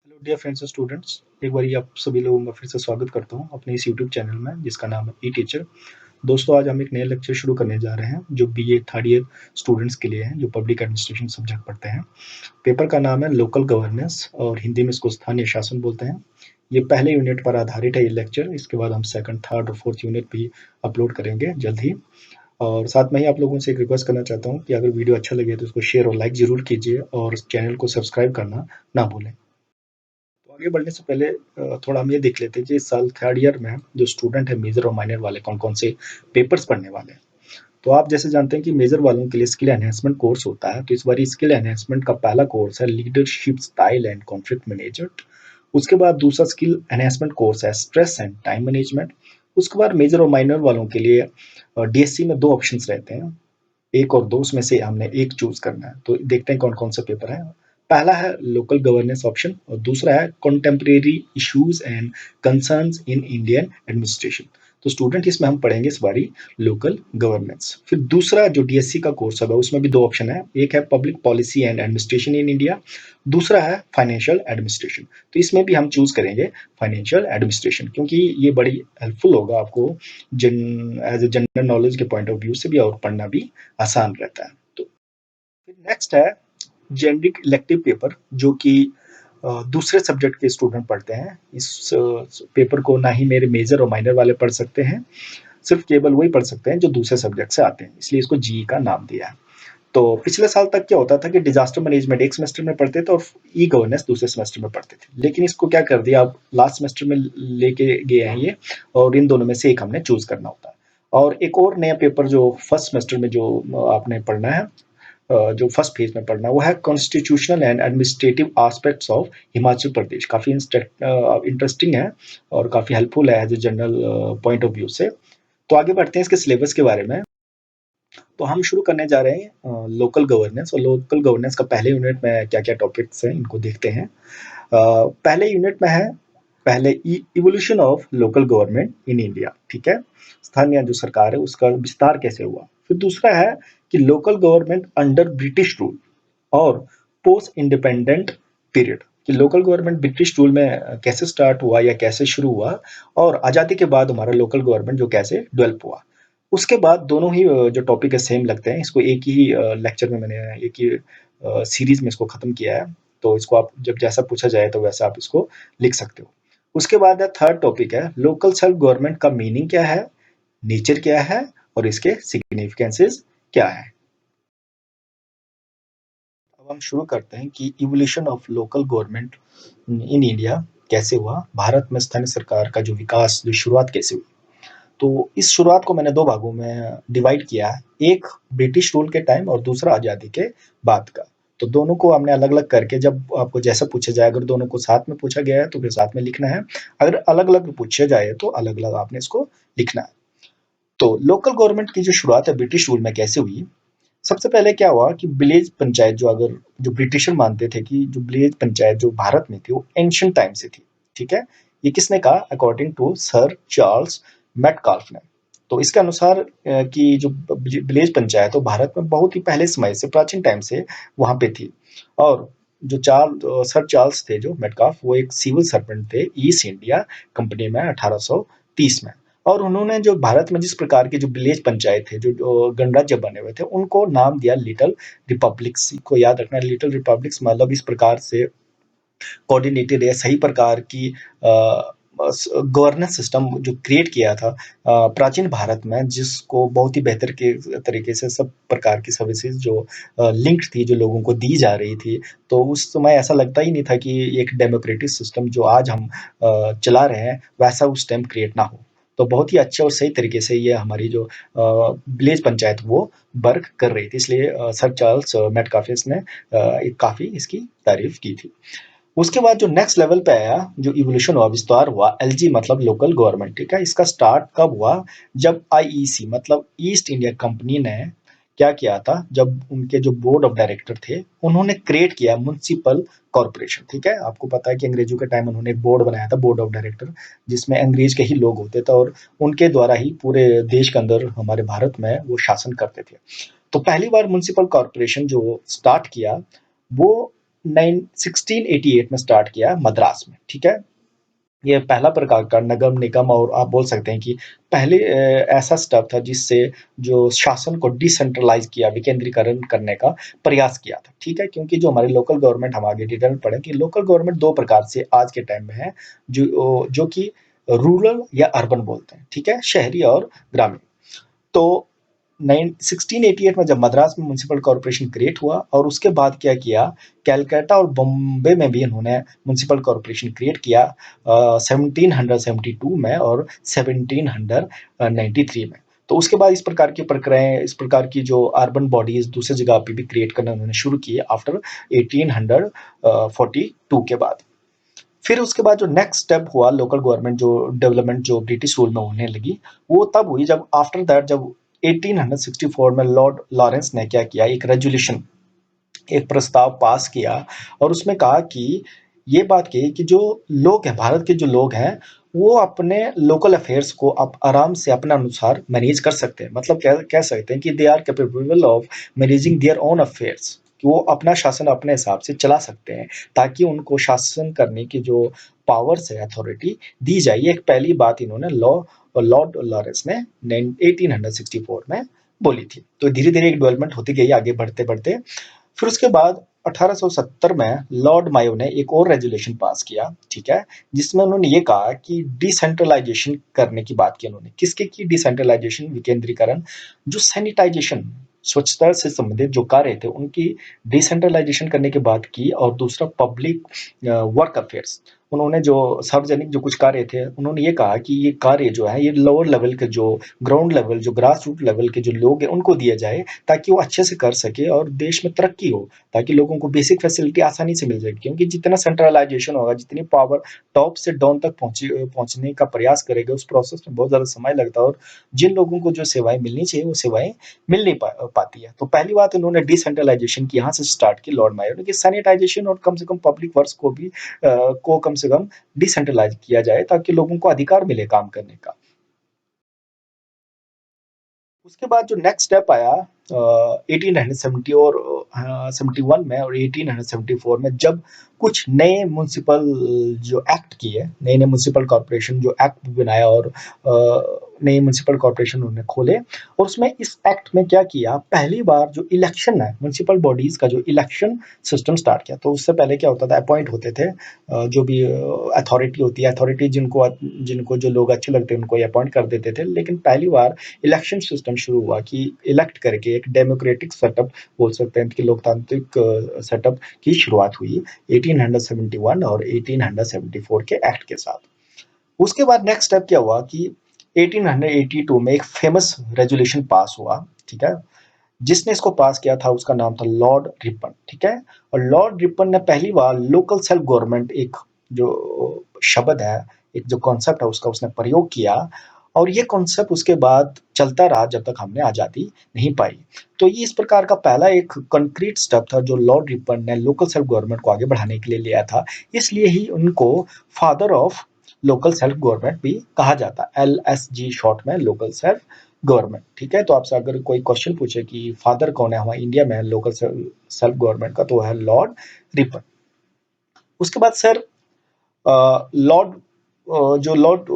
Hello dear friends and students, एक बार आप सभी लोगों का फिर से स्वागत करता हूं अपने इस यूट्यूब चैनल में जिसका नाम है ई टीचर। दोस्तों, आज हम एक नया लेक्चर शुरू करने जा रहे हैं जो बीए थर्ड ईयर स्टूडेंट्स के लिए है जो पब्लिक एडमिनिस्ट्रेशन सब्जेक्ट पढ़ते हैं। पेपर का नाम है लोकल गवर्नेंस और हिंदी में इसको स्थानीय शासन बोलते हैं। ये पहले यूनिट पर आधारित है ये लेक्चर। इसके बाद हम सेकंड, थर्ड और फोर्थ यूनिट भी अपलोड करेंगे जल्द ही। और साथ में ही आप लोगों से एक रिक्वेस्ट करना चाहता हूँ कि अगर वीडियो अच्छा लगे तो इसको शेयर और लाइक जरूर कीजिए और चैनल को सब्सक्राइब करना ना भूलें। तो आगे बढ़ने से पहले थोड़ा हम ये देख लेते हैं कि इस साल थर्ड ईयर में जो स्टूडेंट है मेजर और माइनर वाले कौन कौन से पेपर्स पढ़ने वाले हैं। तो आप जैसे जानते हैं कि मेजर वालों के लिए स्किल एनहेंसमेंट कोर्स होता है। तो इस बार स्किल एनहेंसमेंट का पहला कोर्स है leadership style and conflict management. उसके बाद दूसरा स्किल एनहेंसमेंट कोर्स है स्ट्रेस एंड टाइम मैनेजमेंट। उसके बाद मेजर और माइनर वालों के लिए डीएससी में दो ऑप्शंस रहते हैं, एक और दो, उसमें से हमने एक चूज करना है। तो देखते हैं कौन कौन सा पेपर है। पहला है लोकल गवर्नेंस ऑप्शन और दूसरा है contemporary issues and concerns in Indian administration. तो स्टूडेंट इसमें हम पढ़ेंगे इस बारी लोकल गवर्नेंस। फिर दूसरा जो डीएससी का कोर्स है उसमें भी दो ऑप्शन है, एक है public policy and administration in India, दूसरा है फाइनेंशियल एडमिनिस्ट्रेशन। तो इसमें भी हम चूज करेंगे फाइनेंशियल एडमिनिस्ट्रेशन क्योंकि ये बड़ी हेल्पफुल होगा आपको एज ए जनरल नॉलेज के पॉइंट ऑफ व्यू से भी और पढ़ना भी आसान रहता है। तो फिर नेक्स्ट है जेनरिक इलेक्टिव पेपर जो कि दूसरे सब्जेक्ट के स्टूडेंट पढ़ते हैं। इस पेपर को ना ही मेरे मेजर और माइनर वाले पढ़ सकते हैं, सिर्फ केवल वही पढ़ सकते हैं जो दूसरे सब्जेक्ट से आते हैं, इसलिए इसको जी का नाम दिया है। तो पिछले साल तक क्या होता था कि डिजास्टर मैनेजमेंट एक सेमेस्टर में पढ़ते थे और ई गवर्नेंस दूसरे सेमेस्टर में पढ़ते थे, लेकिन इसको क्या कर दिया, अब लास्ट सेमेस्टर में लेके गए हैं ये, और इन दोनों में से एक हमने चूज करना होता है। और एक और नया पेपर जो फर्स्ट सेमेस्टर में जो आपने पढ़ना है, जो फर्स्ट फेज में पढ़ना है, वो है constitutional and administrative aspects of Himachal Pradesh. काफी इंटरेस्टिंग है और काफी हेल्पफुल है as a general point of view से। तो आगे बढ़ते हैं इसके सिलेबस के बारे में। तो हम शुरू करने जा रहे हैं लोकल गवर्नेंस, और लोकल गवर्नेंस का पहले यूनिट में क्या क्या टॉपिक्स हैं इनको देखते हैं। पहले यूनिट में है पहले evolution of local government in India, ठीक है, स्थानीय जो सरकार है उसका विस्तार कैसे हुआ। फिर दूसरा है कि local government under British rule और पोस्ट इंडिपेंडेंट पीरियड, कि लोकल गवर्नमेंट ब्रिटिश रूल में कैसे स्टार्ट हुआ या कैसे शुरू हुआ, और आज़ादी के बाद हमारा लोकल गवर्नमेंट जो कैसे डेवलप हुआ। उसके बाद दोनों ही जो टॉपिक है सेम लगते हैं, इसको एक ही लेक्चर में मैंने एक ही सीरीज में इसको खत्म किया है। तो इसको आप जब जैसा पूछा जाए तो वैसा आप इसको लिख सकते हो। उसके बाद है थर्ड टॉपिक है लोकल सेल्फ गवर्नमेंट का मीनिंग क्या है, नेचर क्या है और इसके सिग्निफिकेंसेस क्या है। अब हम शुरू करते हैं कि evolution of local government in India कैसे हुआ, भारत में स्थानीय सरकार का जो विकास, जो शुरुआत कैसे हुई। तो इस शुरुआत को मैंने दो भागों में डिवाइड किया है, एक ब्रिटिश रूल के टाइम और दूसरा आज़ादी के बाद का। तो दोनों को हमने अलग अलग करके, जब आपको जैसा पूछा जाए, अगर दोनों को साथ में पूछा गया है तो फिर साथ में लिखना है, अगर अलग अलग पूछा जाए तो अलग अलग आपने इसको लिखना है। तो लोकल गवर्नमेंट की जो शुरुआत है ब्रिटिश रूल में कैसे हुई, सबसे पहले क्या हुआ कि विलेज पंचायत, जो अगर जो ब्रिटिशर मानते थे कि जो विलेज पंचायत जो भारत में थी वो एंशियंट टाइम से थी, ठीक है। ये किसने कहा, according to sir Charles Metcalfe ने। तो इसके अनुसार कि जो विलेज पंचायत वो भारत में बहुत ही पहले समय से, प्राचीन टाइम से वहां पे थी। और जो सर चार्ल्स थे जो मेटकाल्फ, वो एक सिविल सर्वेंट थे ईस्ट इंडिया कंपनी में 1830 में। और उन्होंने जो भारत में जिस प्रकार के जो विलेज पंचायत थे, जो गणराज्य बने हुए थे, उनको नाम दिया लिटिल रिपब्लिक्स। को याद रखना, लिटिल रिपब्लिक्स मतलब इस प्रकार से कोऑर्डिनेटेड या सही प्रकार की गवर्नेंस सिस्टम जो क्रिएट किया था प्राचीन भारत में, जिसको बहुत ही बेहतर के तरीके से सब प्रकार की सर्विसेज जो लिंक्ड थी, जो लोगों को दी जा रही थी। तो उस समय ऐसा लगता ही नहीं था कि एक डेमोक्रेटिक सिस्टम जो आज हम चला रहे हैं वैसा उस टाइम क्रिएट ना हो। तो बहुत ही अच्छे और सही तरीके से ये हमारी जो विलेज पंचायत वो वर्क कर रही थी, इसलिए सर चार्ल्स मेटकाफिस ने काफी इसकी तारीफ की थी। उसके बाद जो नेक्स्ट लेवल पे आया, जो इवोल्यूशन हुआ, विस्तार हुआ, एलजी मतलब लोकल गवर्नमेंट, ठीक है। इसका स्टार्ट कब हुआ, जब आईईसी मतलब ईस्ट इंडिया कंपनी ने क्या किया था, जब उनके जो बोर्ड ऑफ डायरेक्टर थे उन्होंने क्रिएट किया म्युनिसिपल कॉर्पोरेशन, ठीक है। आपको पता है कि अंग्रेजों के टाइम उन्होंने एक बोर्ड बनाया था, बोर्ड ऑफ डायरेक्टर, जिसमें अंग्रेज के ही लोग होते थे और उनके द्वारा ही पूरे देश के अंदर, हमारे भारत में वो शासन करते थे। तो पहली बार म्युनिसिपल कॉर्पोरेशन जो स्टार्ट किया वो 1688 में स्टार्ट किया मद्रास में, ठीक है। ये पहला प्रकार का नगर निगम, और आप बोल सकते हैं कि पहले ऐसा स्टेप था जिससे जो शासन को डिसेंट्रलाइज किया, विकेंद्रीकरण करने का प्रयास किया था, ठीक है। क्योंकि जो हमारी लोकल गवर्नमेंट, हम आगे डिटेल में पढ़ें कि लोकल गवर्नमेंट दो प्रकार से आज के टाइम में है, जो कि रूरल या अर्बन बोलते हैं, ठीक है, शहरी और ग्रामीण। तो 1688 में जब मद्रास में म्युनिसिपल कॉर्पोरेशन क्रिएट हुआ, और उसके बाद क्या किया, कैलकाटा और बॉम्बे में भी इन्होंने म्युनिसिपल कॉर्पोरेशन क्रिएट किया 1772 में और 1793 में। तो उसके बाद इस प्रकार की प्रक्रियाएं, इस प्रकार की जो अर्बन बॉडीज दूसरी जगह पे भी क्रिएट करना उन्होंने शुरू किए आफ्टर 1842 के बाद। फिर उसके बाद जो नेक्स्ट स्टेप हुआ, लोकल गवर्नमेंट जो डेवलपमेंट जो ब्रिटिश रूल में होने लगी, वो तब हुई जब आफ्टर दैट, जब 1864 में लॉर्ड लॉरेंस ने क्या किया, एक रेजोल्यूशन, एक प्रस्ताव पास किया, और उसमें कहा कि ये बात कही कि जो लोग हैं, भारत के जो लोग हैं, वो अपने लोकल अफेयर्स को आप आराम से अपने अनुसार मैनेज कर सकते हैं। मतलब कह सकते हैं कि they are capable of managing their own affairs, कि वो अपना शासन अपने हिसाब से चला सकते हैं, ताकि उनको शासन करने की जो पावर्स है, अथॉरिटी दी जाए। ये एक पहली बात इन्होंने लॉर्ड लॉरेंस ने 1864 में बोली थी। तो धीरे धीरे एक डेवलपमेंट होती गई आगे बढ़ते बढ़ते। फिर उसके बाद 1870 में लॉर्ड मायो ने एक और रेजोल्यूशन पास किया, ठीक है, जिसमें उन्होंने ये कहा कि डिसेंट्रलाइजेशन करने की बात की उन्होंने। किसके की डिसेंट्रलाइजेशन, विकेंद्रीकरण। जो सैनिटाइजेशन, स्वच्छता से संबंधित जो कार्य थे, उनकी डिसेंट्रलाइजेशन करने की बात की। और दूसरा पब्लिक वर्क अफेयर्स, उन्होंने जो सार्वजनिक जो कुछ कार्य थे, उन्होंने ये कहा कि ये कार्य जो है, ये लोअर लेवल के, जो ग्राउंड लेवल, जो ग्रास रूट लेवल के जो लोग हैं, उनको दिया जाए, ताकि वो अच्छे से कर सके और देश में तरक्की हो, ताकि लोगों को बेसिक फैसिलिटी आसानी से मिल जाए। क्योंकि जितना सेंट्रलाइजेशन होगा, जितनी पावर टॉप से डाउन तक पहुंचने का प्रयास करेगा, उस प्रोसेस में बहुत ज्यादा समय लगता है, और जिन लोगों को जो सेवाएं मिलनी चाहिए, वो सेवाएं मिल नहीं पाती है। तो पहली बात उन्होंने डिसेंट्रलाइजेशन की यहाँ से स्टार्ट की लॉर्ड मायो ने, कि सैनिटाइजेशन और कम से कम पब्लिक वर्क्स को कम से कम डिसेंट्रलाइज किया जाए, ताकि लोगों को अधिकार मिले काम करने का। उसके बाद जो नेक्स्ट स्टेप आया 1870 और 71 में और 1874 में, जब कुछ नए म्युनिसिपल जो एक्ट किए, नए नए म्युनिसिपल कॉर्पोरेशन जो एक्ट बनाया, और नए म्युनिसिपल कॉर्पोरेशन उन्होंने खोले। और उसमें इस एक्ट में क्या किया, पहली बार जो इलेक्शन है, म्युनिसिपल बॉडीज का जो इलेक्शन सिस्टम स्टार्ट किया। तो उससे पहले क्या होता था, अपॉइंट होते थे जो भी अथॉरिटी होती है, अथॉरिटी जिनको जिनको जो लोग अच्छे लगते हैं, उनको अपॉइंट कर देते थे। लेकिन पहली बार इलेक्शन सिस्टम शुरू हुआ, कि इलेक्ट करके एक डेमोक्रेटिक सेटअप बोल सकते हैं, कि लोकतांत्रिक सेटअप की शुरुआत हुई 1871 और 1874 के एक्ट के साथ। उसके बाद नेक्स्ट स्टेप क्या हुआ कि 1882 में एक फेमस रेजोल्यूशन पास हुआ, ठीक है। जिसने इसको पास किया था, उसका नाम था लॉर्ड रिपन, ठीक है। और लॉर्ड रिपन ने पहली बार लोकल सेल्फ गवर्नमेंट, एक जो शब्द है, एक जो कॉन्सेप्ट है, उसका उसने प्रयोग किया। और ये कॉन्सेप्ट उसके बाद चलता रहा जब तक हमने आजादी नहीं पाई। तो ये इस प्रकार का पहला एक कंक्रीट स्टेप था, जो लॉर्ड रिपन ने लोकल सेल्फ गवर्नमेंट को आगे बढ़ाने के लिए लिया था। इसलिए ही उनको father of local self government भी कहा जाता है, LSG शॉर्ट में, लोकल सेल्फ गवर्नमेंट, ठीक है। तो आपसे अगर कोई क्वेश्चन पूछे कि फादर कौन है हमारे इंडिया में लोकल सेल्फ गवर्नमेंट का, तो है लॉर्ड रिपन। उसके बाद सर लॉर्ड जो लॉर्ड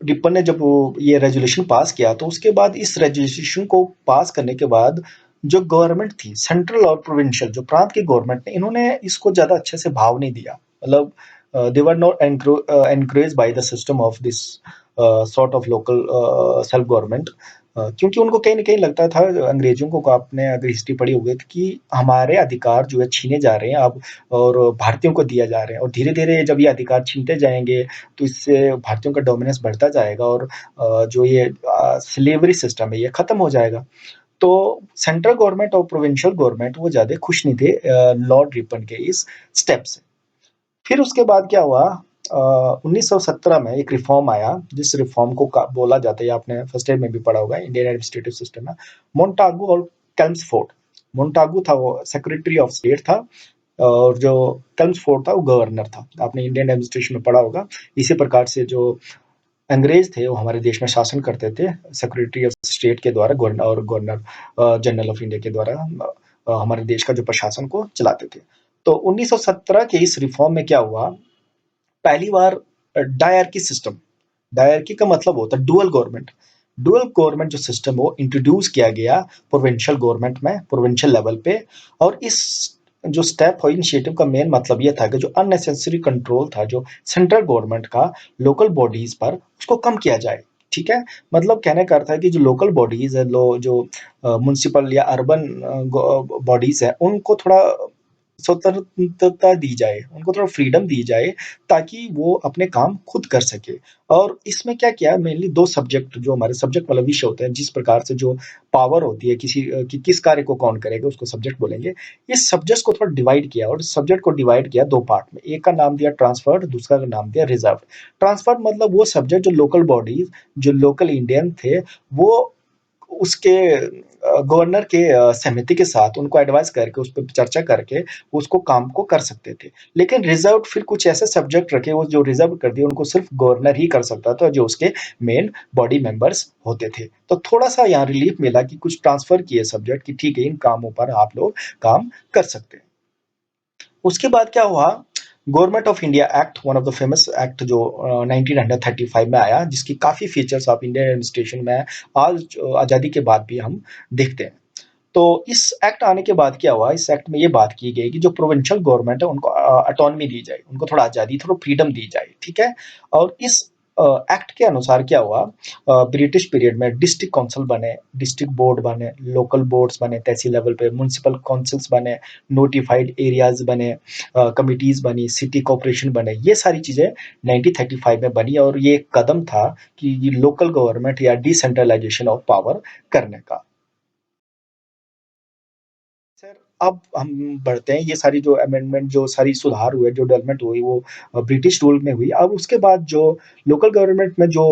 रिपन ने जब ये रेजोल्यूशन पास किया, तो उसके बाद इस रेजोल्यूशन को पास करने के बाद जो गवर्नमेंट थी, सेंट्रल और प्रोविंशियल, जो प्रांत की गवर्नमेंट ने, इन्होंने इसको ज्यादा अच्छे से भाव नहीं दिया। मतलब they were not encourage by the system of this sort of local self government. क्योंकि उनको कहीं ना कहीं लगता था, अंग्रेजों को, आपने अगर हिस्ट्री पढ़ी होगी, कि हमारे अधिकार जो है छीने जा रहे हैं अब, और भारतीयों को दिया जा रहे हैं। और धीरे धीरे जब ये अधिकार छीनते जाएंगे, तो इससे भारतीयों का डोमिनेंस बढ़ता जाएगा, और जो ये स्लेवरी सिस्टम है, ये खत्म हो जाएगा। तो सेंट्रल गवर्नमेंट और प्रोविंशियल गवर्नमेंट वो ज्यादा खुश नहीं थे लॉर्ड रिपन के इस स्टेप से। फिर उसके बाद क्या हुआ, 1917 में एक रिफॉर्म आया, जिस रिफॉर्म को बोला जाता है, आपने फर्स्ट ईयर में भी पढ़ा होगा, इंडियन एडमिनिस्ट्रेटिव सिस्टम है, मोंटागू और कैल्म्सफोर्ड। मोंटागू था वो सेक्रेटरी ऑफ स्टेट था, और जो कैल्म्सफोर्ड था वो गवर्नर था। आपने इंडियन एडमिनिस्ट्रेशन में पढ़ा होगा। इसी प्रकार से जो अंग्रेज थे, वो हमारे देश में शासन करते थे सेक्रेटरी ऑफ स्टेट के द्वारा, गवर्नर और गवर्नर जनरल ऑफ इंडिया के द्वारा हमारे देश का जो प्रशासन को चलाते थे। तो 1917 के इस रिफॉर्म में क्या हुआ, पहली बार डायरकी सिस्टम, डायरकी का मतलब होता है डुअल गवर्नमेंट, डुअल गवर्नमेंट जो सिस्टम वो इंट्रोड्यूस किया गया प्रोविंशियल गवर्नमेंट में, प्रोविंशियल लेवल पे। और इस जो स्टेप और इनिशिएटिव का मेन मतलब ये था कि जो अननेसेसरी कंट्रोल था जो सेंट्रल गवर्नमेंट का लोकल बॉडीज पर, उसको कम किया जाए। ठीक है, मतलब कहने का अर्थ है कि जो लोकल बॉडीज है, जो म्युनिसिपल या अर्बन बॉडीज है, उनको थोड़ा स्वतंत्रता दी जाए, उनको थोड़ा फ्रीडम दी जाए, ताकि वो अपने काम खुद कर सके। और इसमें क्या किया, मेनली दो सब्जेक्ट, जो हमारे सब्जेक्ट वाला विषय होते हैं, जिस प्रकार से जो पावर होती है किसी कि किस कार्य को कौन करेगा, उसको सब्जेक्ट बोलेंगे। इस सब्जेक्ट को थोड़ा डिवाइड किया, और सब्जेक्ट को डिवाइड किया दो पार्ट में, एक का नाम दिया ट्रांसफर्ड, दूसरा का नाम दिया रिजर्व। ट्रांसफर्ड मतलब वो सब्जेक्ट जो लोकल बॉडीज, जो लोकल इंडियन थे, वो उसके गवर्नर के सहमति के साथ उनको एडवाइस करके, उस पर चर्चा करके उसको काम को कर सकते थे। लेकिन रिजर्व फिर कुछ ऐसे सब्जेक्ट रखे, वो जो रिजर्व कर दिए, उनको सिर्फ गवर्नर ही कर सकता था, जो उसके मेन बॉडी मेंबर्स होते थे। तो थोड़ा सा यहाँ रिलीफ मिला कि कुछ ट्रांसफर किए सब्जेक्ट, कि ठीक है, इन कामों पर आप लोग काम कर सकते हैं। उसके बाद क्या हुआ, government of India act, one of the famous act, जो 1935 में आया, जिसकी काफी फीचर्स ऑफ इंडियन एडमिनिस्ट्रेशन में आज आजादी के बाद भी हम देखते हैं। तो इस एक्ट आने के बाद क्या हुआ, इस एक्ट में ये बात की गई कि जो प्रोविंशियल गवर्नमेंट है, उनको ऑटोनॉमी दी जाए, उनको थोड़ा आजादी, थोड़ा फ्रीडम दी जाए। ठीक है, और इस एक्ट के अनुसार क्या हुआ, ब्रिटिश पीरियड में डिस्ट्रिक्ट काउंसिल बने, डिस्ट्रिक्ट बोर्ड बने, लोकल बोर्ड्स बने तहसील लेवल पे, म्युनिसिपल काउंसिल्स बने, नोटिफाइड एरियाज बने, कमिटीज बनी, सिटी कॉर्पोरेशन बने। ये सारी चीजें 1935 में बनी, और ये एक कदम था कि लोकल गवर्नमेंट या डिसेंट्रलाइजेशन ऑफ पावर करने का। सर, अब हम बढ़ते हैं, ये सारी जो अमेंडमेंट, जो सारी सुधार हुए, जो डेवलपमेंट हुई, वो ब्रिटिश रूल में हुई। अब उसके बाद जो लोकल गवर्नमेंट में जो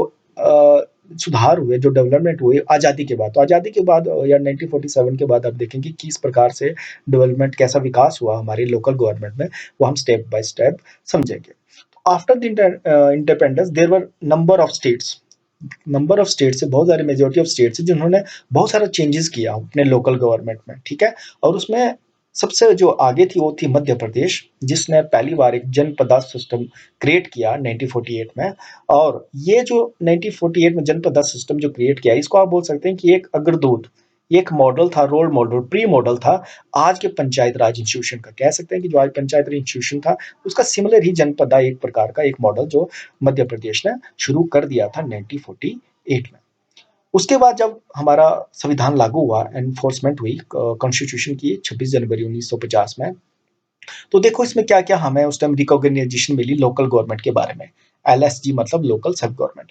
सुधार हुए, जो डेवलपमेंट हुए आज़ादी के बाद, तो आज़ादी के बाद या 1947 के बाद आप देखेंगे कि किस प्रकार से डेवलपमेंट, कैसा विकास हुआ हमारी लोकल गवर्नमेंट में, वो हम स्टेप बाय स्टेप समझेंगे। After the independence there were number of states, number of states से बहुत सारे, मेजोरिटी ऑफ स्टेट्स है जिन्होंने बहुत सारा चेंजेस किया अपने लोकल गवर्नमेंट में। ठीक है, और उसमें सबसे जो आगे थी वो थी मध्य प्रदेश, जिसने पहली बार एक जनपद सिस्टम क्रिएट किया 1948 में। और ये जो 1948 में जनपद सिस्टम जो क्रिएट किया, इसको आप बोल सकते हैं कि एक अग्रदूत, एक मॉडल था, रोल मॉडल, प्री मॉडल था आज के पंचायत राज इंस्टीट्यूशन का। कह सकते हैं कि जो आज पंचायत राज इंस्टीट्यूशन था, उसका सिमिलर ही जनपदा एक प्रकार का एक मॉडल जो मध्य प्रदेश ने शुरू कर दिया था 1948 में। उसके बाद जब हमारा संविधान लागू हुआ, एनफोर्समेंट हुई कॉन्स्टिट्यूशन की 26 जनवरी 1950 में, तो देखो इसमें क्या क्या हमें उस टाइम रिकॉग्निशन मिली लोकल गवर्नमेंट के बारे में। एलएसजी मतलब लोकल सेल्फ गवर्नमेंट।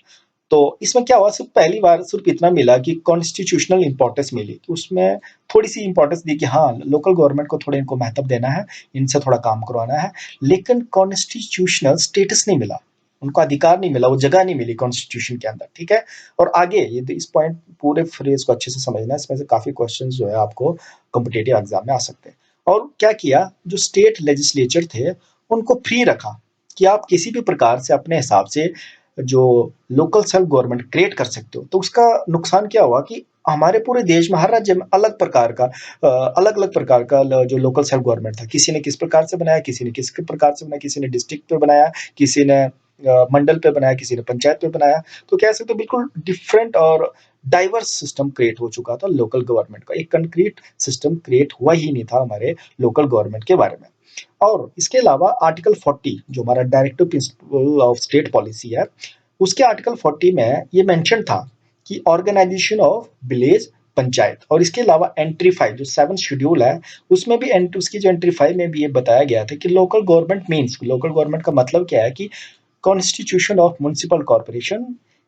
तो इसमें क्या हुआ, सिर्फ पहली बार सिर्फ इतना मिला कि कॉन्स्टिट्यूशनल इंपॉर्टेंस मिली, कि उसमें थोड़ी सी इंपॉर्टेंस दी कि हाँ, लोकल गवर्नमेंट को थोड़ा इनको महत्व देना है, इनसे थोड़ा काम करवाना है। लेकिन कॉन्स्टिट्यूशनल स्टेटस नहीं मिला, उनको अधिकार नहीं मिला, वो जगह नहीं मिली कॉन्स्टिट्यूशन के अंदर। ठीक है, और आगे ये इस पॉइंट, पूरे फ्रेज को अच्छे से समझना, इसमें से काफी क्वेश्चन जो है आपको कॉम्पिटेटिव एग्जाम में आ सकते हैं। और क्या किया, जो स्टेट लेजिस्लेचर थे उनको फ्री रखा, कि आप किसी भी प्रकार से अपने हिसाब से जो लोकल सेल्फ गवर्नमेंट क्रिएट कर सकते हो। तो उसका नुकसान क्या हुआ कि हमारे पूरे देश में हर राज्य में अलग प्रकार का, अलग अलग प्रकार का जो लोकल सेल्फ गवर्नमेंट था, किसी ने किस प्रकार से बनाया, किसी ने किस प्रकार से बनाया, किसी ने डिस्ट्रिक्ट पे बनाया, किसी ने मंडल पे बनाया, किसी ने पंचायत पे बनाया। तो कह सकते हो बिल्कुल डिफरेंट और डाइवर्स सिस्टम क्रिएट हो चुका था लोकल गवर्नमेंट का, एक कंक्रीट सिस्टम क्रिएट हुआ ही नहीं था हमारे लोकल गवर्नमेंट के बारे में। और इसके अलावा आर्टिकल 40 जो हमारा directive principle of state policy है, उसके आर्टिकल 40 में ये मेंशन था कि ऑर्गेनाइजेशन ऑफ विलेज पंचायत। और इसके अलावा एंट्री 5 जो 7 शेड्यूल है, उसमें भी उसकी जो एंट्री 5 में भी ये बताया गया था कि local government means, local government का मतलब क्या है कि कॉन्स्टिट्यूशन ऑफ म्युनिसिपल कॉर्पोरेशन,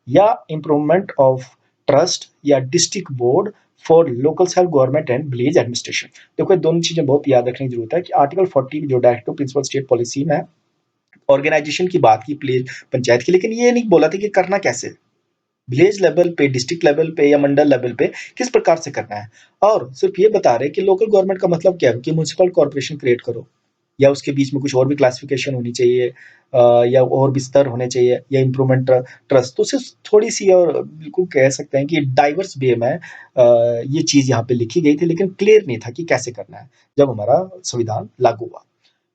या इम्प्रूवमेंट ऑफ ट्रस्ट, या district board for local self government and village administration. देखो ये दोनों चीजें बहुत याद रखने की जरूरत है कि आर्टिकल 40 जो डायरेक्टिव प्रिंसिपल स्टेट पॉलिसी में ऑर्गेनाइजेशन की बात की पंचायत की, लेकिन ये नहीं बोला था कि करना कैसे, विलेज लेवल पे, डिस्ट्रिक्ट लेवल पे या मंडल लेवल पे किस प्रकार से करना है। और सिर्फ ये बता रहे कि लोकल गवर्नमेंट का मतलब क्या है, कि म्युनिसिपल कॉर्पोरेशन क्रिएट करो, या उसके बीच में कुछ और भी क्लासिफिकेशन होनी चाहिए, या और भी स्तर होने चाहिए, या इम्प्रूवमेंट ट्रस्ट। तो सिर्फ थोड़ी सी, और बिल्कुल कह सकते हैं कि डाइवर्स वे में ये चीज यहाँ पे लिखी गई थी, लेकिन क्लियर नहीं था कि कैसे करना है जब हमारा संविधान लागू हुआ।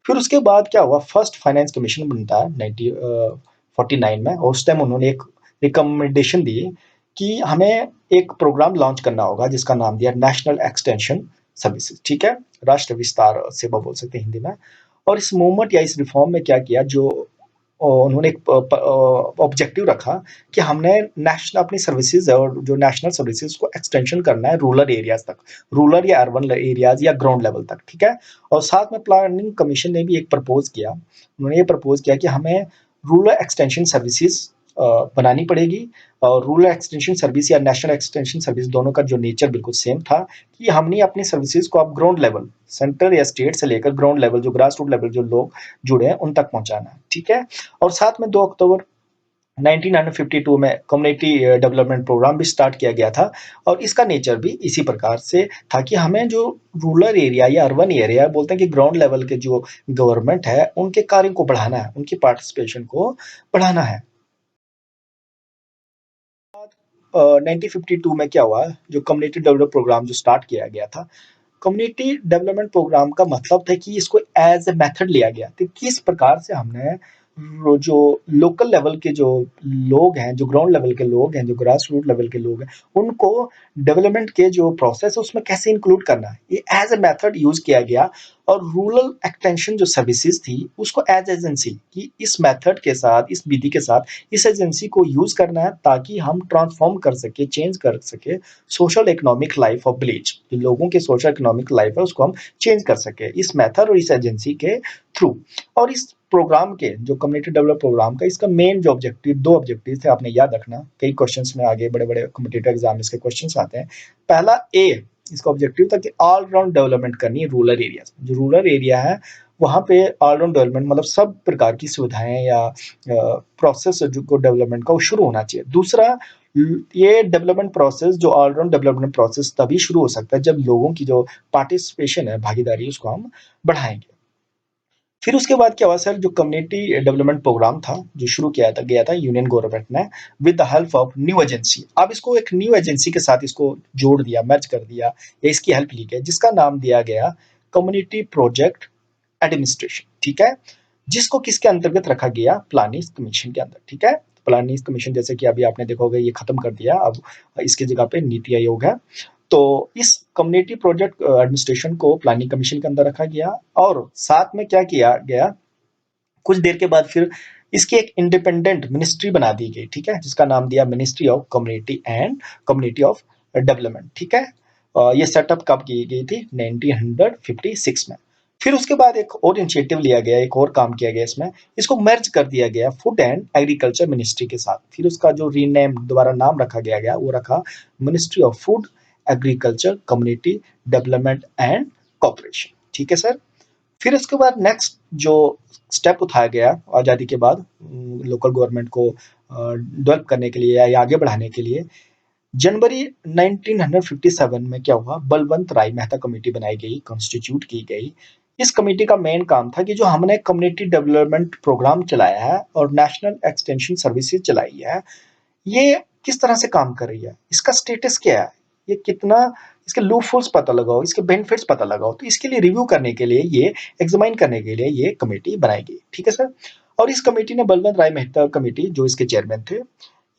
फिर उसके बाद क्या हुआ, फर्स्ट फाइनेंस कमीशन बनता है 1949 में, और उस टाइम उन्होंने एक रिकमेंडेशन दी कि हमें एक प्रोग्राम लॉन्च करना होगा जिसका नाम दिया नेशनल एक्सटेंशन सर्विसेज, ठीक है, राष्ट्र विस्तार सेवा बोल सकते हैं हिंदी में। और इस मूवमेंट या इस रिफॉर्म में क्या किया, जो उन्होंने एक ऑब्जेक्टिव रखा कि हमने नेशनल अपनी सर्विसेज और जो नेशनल सर्विसेज को एक्सटेंशन करना है रूरल एरियाज तक, रूरल या अर्बन एरियाज या ग्राउंड लेवल तक, ठीक है। और साथ में प्लानिंग कमीशन ने भी एक प्रपोज किया, उन्होंने ये प्रपोज किया कि हमें रूरल एक्सटेंशन सर्विसेज बनानी पड़ेगी, और रूरल एक्सटेंशन सर्विस या नेशनल एक्सटेंशन सर्विस दोनों का जो नेचर बिल्कुल सेम था कि हमने अपनी सर्विसेज को अब ग्राउंड लेवल, सेंटर या स्टेट से लेकर ग्राउंड लेवल, जो ग्रास रूट लेवल जो लोग जुड़े हैं उन तक पहुंचाना है, ठीक है। और साथ में 2 अक्टूबर 1952 में कम्युनिटी डेवलपमेंट प्रोग्राम भी स्टार्ट किया गया था, और इसका नेचर भी इसी प्रकार से था कि हमें जो रूरल एरिया या अर्बन एरिया बोलते हैं कि ग्राउंड लेवल के जो गवर्नमेंट है उनके कार्य को बढ़ाना है, उनकी पार्टिसिपेशन को बढ़ाना है। 1952 में क्या हुआ, जो कम्युनिटी डेवलपमेंट प्रोग्राम जो स्टार्ट किया गया था, कम्युनिटी डेवलपमेंट प्रोग्राम का मतलब था कि इसको एज ए मेथड लिया गया तो किस प्रकार से हमने जो लोकल लेवल के जो लोग हैं, जो ग्राउंड लेवल के लोग हैं, जो ग्रास रूट लेवल के लोग हैं, उनको डेवलपमेंट के जो प्रोसेस है उसमें कैसे इंक्लूड करना है, ये एज ए मेथड यूज किया गया। और रूरल एक्सटेंशन जो सर्विसेज थी उसको एज एजेंसी कि इस मेथड के साथ, इस विधि के साथ इस एजेंसी को यूज करना है ताकि हम ट्रांसफॉर्म कर सके, चेंज कर सके social economic life of village, लोगों के सोशल इकोनॉमिक लाइफ है उसको हम चेंज कर सके इस मेथड और इस एजेंसी के थ्रू। और इस प्रोग्राम के जो कम्युनिटी डेवलप प्रोग्राम का इसका मेन जो ऑब्जेक्टिव, 2 ऑब्जेक्टिव थे, आपने याद रखना, कई क्वेश्चंस में आगे बड़े बड़े कॉम्पिटिटिव एग्जाम इसके क्वेश्चंस आते हैं। पहला ए, इसका ऑब्जेक्टिव था कि ऑल राउंड डेवलपमेंट करनी है रूरल एरिया, जो रूरल एरिया है वहां पे ऑल राउंड डेवलपमेंट मतलब सब प्रकार की सुविधाएं या प्रोसेस जो को डेवलपमेंट का वो शुरू होना चाहिए। दूसरा, ये डेवलपमेंट प्रोसेस जो ऑलराउंड डेवलपमेंट प्रोसेस तभी शुरू हो सकता है जब लोगों की जो पार्टिसिपेशन है, भागीदारी, उसको हम बढ़ाएंगे। फिर उसके बाद क्या हुआ सर, जो कम्युनिटी डेवलपमेंट प्रोग्राम था जो शुरू किया था गया था यूनियन गवर्नमेंट ने with the help of new agency, अब इसको एक न्यू एजेंसी के साथ इसको जोड़ दिया, मर्ज कर दिया, या इसकी हेल्प ली गई, जिसका नाम दिया गया कम्युनिटी प्रोजेक्ट एडमिनिस्ट्रेशन, ठीक है, जिसको किसके अंतर्गत रखा गया, प्लानिंग कमीशन के अंदर, ठीक है। प्लानिंग कमीशन जैसे कि अभी आपने देखा होगा ये खत्म कर दिया, अब इसकी जगह पे नीति आयोग है। तो इस कम्युनिटी प्रोजेक्ट एडमिनिस्ट्रेशन को प्लानिंग कमीशन के अंदर रखा गया, और साथ में क्या किया गया, कुछ देर के बाद फिर इसकी एक इंडिपेंडेंट मिनिस्ट्री बना दी गई, ठीक है, जिसका नाम दिया ministry of community and community of development, ठीक है। ये सेटअप कब की गई थी, 1956 में। फिर उसके बाद एक और इनिशिएटिव लिया गया, एक और काम किया गया इसमें, इसको मर्ज कर दिया गया फूड एंड एग्रीकल्चर मिनिस्ट्री के साथ। फिर उसका जो रीनेम दोबारा नाम रखा गया वो रखा ministry of food, agriculture, community development and corporation, ठीक है सर। फिर उसके बाद नेक्स्ट जो स्टेप उठाया गया आज़ादी के बाद लोकल गवर्नमेंट को डेवलप करने के लिए या आगे बढ़ाने के लिए, जनवरी 1957 में क्या हुआ, बलवंत राय मेहता कमेटी बनाई गई, कॉन्स्टिट्यूट की गई। इस कमेटी का मेन काम था कि जो हमने कम्युनिटी डेवलपमेंट प्रोग्राम चलाया है और नेशनल एक्सटेंशन सर्विसेज चलाई है, ये किस तरह से काम कर रही है, इसका स्टेटस क्या है, ये कितना, इसके लूपहोल्स पता लगाओ, इसके बेनिफिट्स पता लगाओ। तो इसके लिए रिव्यू करने के लिए, ये एग्जामाइन करने के लिए ये कमेटी बनाई गई, ठीक है सर। और इस कमेटी ने बलवंत राय मेहता कमेटी जो इसके चेयरमैन थे,